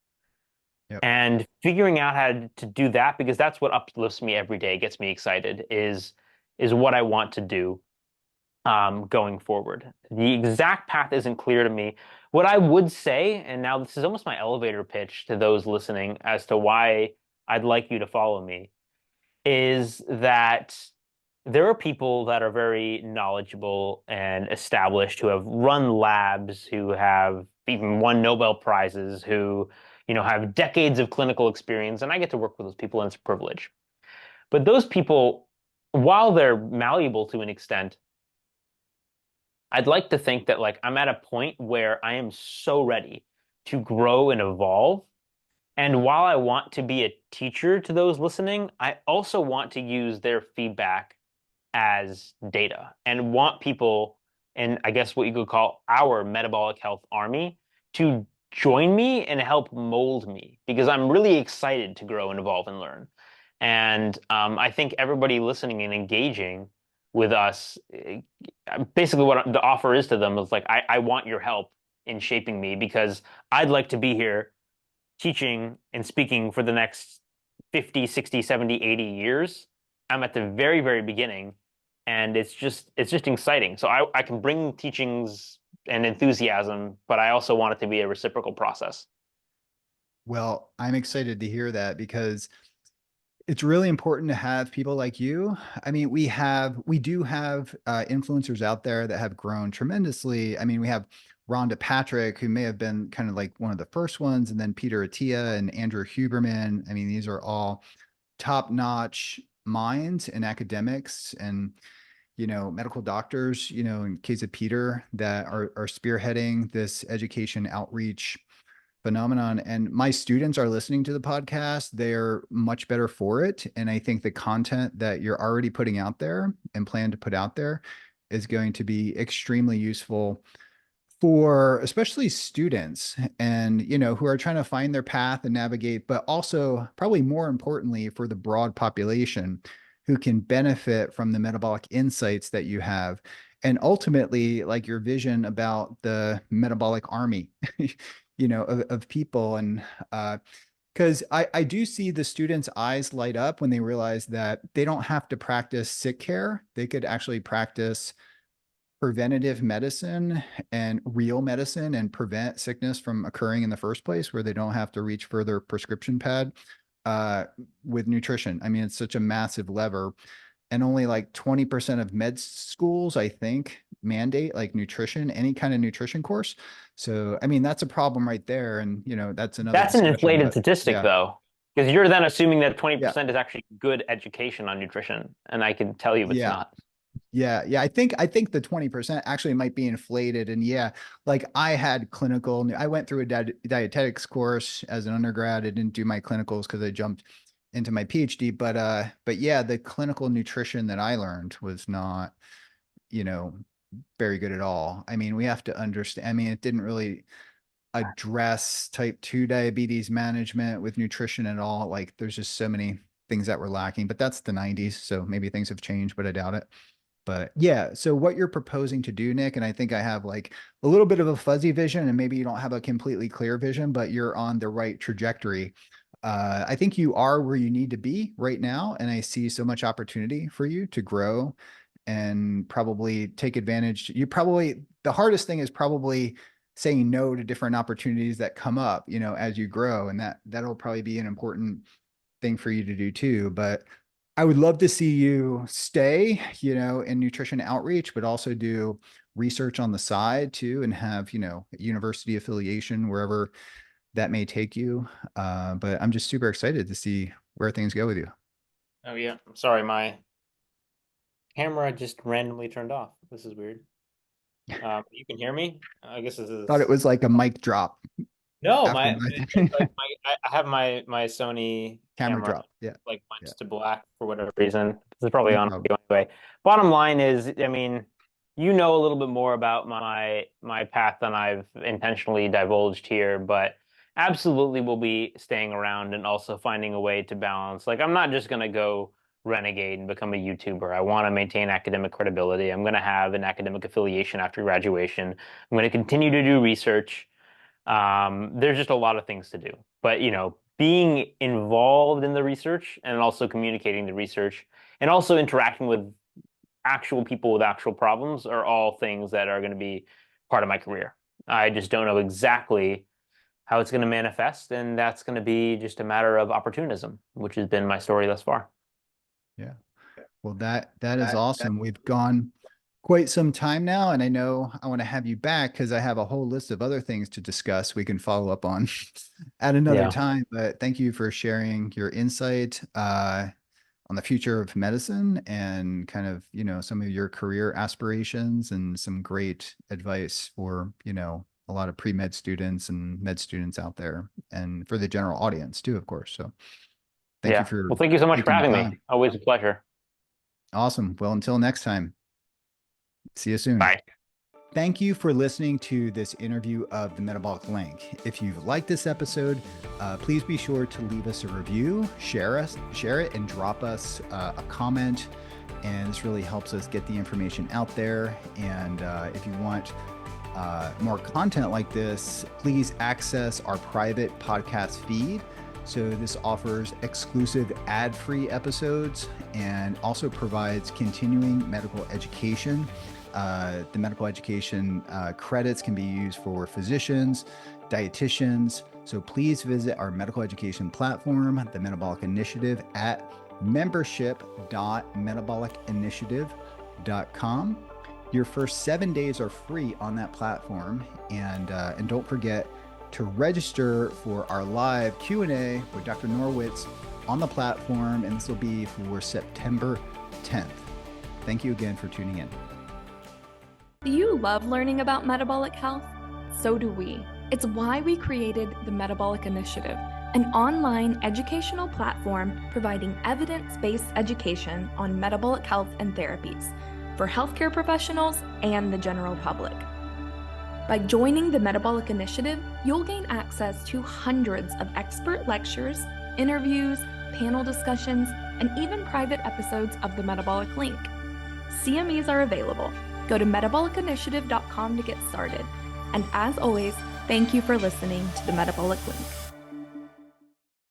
Yep. And figuring out how to do that, because that's what uplifts me every day, gets me excited, is what I want to do going forward. The exact path isn't clear to me. What I would say, and now this is almost my elevator pitch to those listening as to why I'd like you to follow me, is that there are people that are very knowledgeable and established who have run labs, who have even won Nobel Prizes, who, have decades of clinical experience, and I get to work with those people, and it's a privilege. But those people, while they're malleable to an extent, I'd like to think that like I'm at a point where I am so ready to grow and evolve. And while I want to be a teacher to those listening, I also want to use their feedback as data and want people, and I guess what you could call our metabolic health army, to join me and help mold me, because I'm really excited to grow and evolve and learn. And I think everybody listening and engaging with us, basically what the offer is to them is like, I want your help in shaping me, because I'd like to be here teaching and speaking for the next 50, 60, 70, 80 years. I'm at the very, very beginning, and it's just exciting. So I can bring teachings and enthusiasm, but I also want it to be a reciprocal process. Well, I'm excited to hear that, because it's really important to have people like you. I mean, we do have influencers out there that have grown tremendously. I mean, we have Rhonda Patrick, who may have been kind of like one of the first ones, and then Peter Attia and Andrew Huberman. I mean, these are all top-notch minds and academics. And medical doctors, in case of Peter, that are spearheading this education outreach phenomenon. And my students are listening to the podcast. They're much better for it. And I think the content that you're already putting out there and plan to put out there is going to be extremely useful for especially students and, who are trying to find their path and navigate, but also probably more importantly for the broad population who can benefit from the metabolic insights that you have. And ultimately, like your vision about the metabolic army, of people. And because I do see the students' eyes light up when they realize that they don't have to practice sick care. They could actually practice preventative medicine and real medicine and prevent sickness from occurring in the first place, where they don't have to reach for their prescription pad with nutrition. I mean, it's such a massive lever. And only like 20% of med schools, I think, mandate like nutrition, any kind of nutrition course. So, I mean, that's a problem right there. And, that's another That's an inflated statistic, yeah. though, because you're then assuming that 20% is actually good education on nutrition. And I can tell you it's not. Yeah. I think the 20% actually might be inflated. And like I went through a dietetics course as an undergrad. I didn't do my clinicals because I jumped into my PhD, but yeah, the clinical nutrition that I learned was not, very good at all. I mean, we have to understand, I mean, it didn't really address type 2 diabetes management with nutrition at all. Like there's just so many things that were lacking, but that's the 90s. So maybe things have changed, but I doubt it. But yeah, so what you're proposing to do, Nick, and I think I have like a little bit of a fuzzy vision, and maybe you don't have a completely clear vision, but you're on the right trajectory. I think you are where you need to be right now, and I see so much opportunity for you to grow and probably take advantage. The hardest thing is probably saying no to different opportunities that come up, as you grow, and that'll probably be an important thing for you to do too. But I would love to see you stay, in nutrition outreach, but also do research on the side too, and have, university affiliation wherever that may take you. But I'm just super excited to see where things go with you. Oh yeah. I'm sorry. My camera just randomly turned off. This is weird. You can hear me? I guess this is. Thought it was like a mic drop. No, I have my Sony camera drop. Yeah. Like went to black for whatever reason. This is probably on anyway. Bottom line is, I mean, a little bit more about my path than I've intentionally divulged here, but absolutely will be staying around and also finding a way to balance. Like, I'm not just going to go renegade and become a YouTuber. I want to maintain academic credibility. I'm going to have an academic affiliation after graduation. I'm going to continue to do research. There's just a lot of things to do, but being involved in the research and also communicating the research and also interacting with actual people with actual problems are all things that are going to be part of my career. I just don't know exactly how it's going to manifest, and that's going to be just a matter of opportunism, which has been my story thus far. Yeah. Well, that is awesome. We've gone quite some time now, and I know I want to have you back because I have a whole list of other things to discuss we can follow up on at another time. But thank you for sharing your insight on the future of medicine and kind of, some of your career aspirations and some great advice for, a lot of pre-med students and med students out there and for the general audience too, of course. So thank you thank you so much for having me. Always a pleasure. Awesome. Well, until next time. See you soon. Bye. Thank you for listening to this interview of the Metabolic Link. If you've liked this episode, please be sure to leave us a review, share it, and drop us a comment. And this really helps us get the information out there. And if you want more content like this, please access our private podcast feed. So this offers exclusive ad-free episodes and also provides continuing medical education. The medical education credits can be used for physicians, dietitians. So please visit our medical education platform, the Metabolic Initiative, at membership.metabolicinitiative.com. Your first 7 days are free on that platform. And don't forget to register for our live Q&A with Dr. Norwitz on the platform. And this will be for September 10th. Thank you again for tuning in. Do you love learning about metabolic health? So do we. It's why we created the Metabolic Initiative, an online educational platform providing evidence-based education on metabolic health and therapies for healthcare professionals and the general public. By joining the Metabolic Initiative, you'll gain access to hundreds of expert lectures, interviews, panel discussions, and even private episodes of the Metabolic Link. CMEs are available. Go to metabolicinitiative.com to get started. And as always, thank you for listening to the Metabolic Link.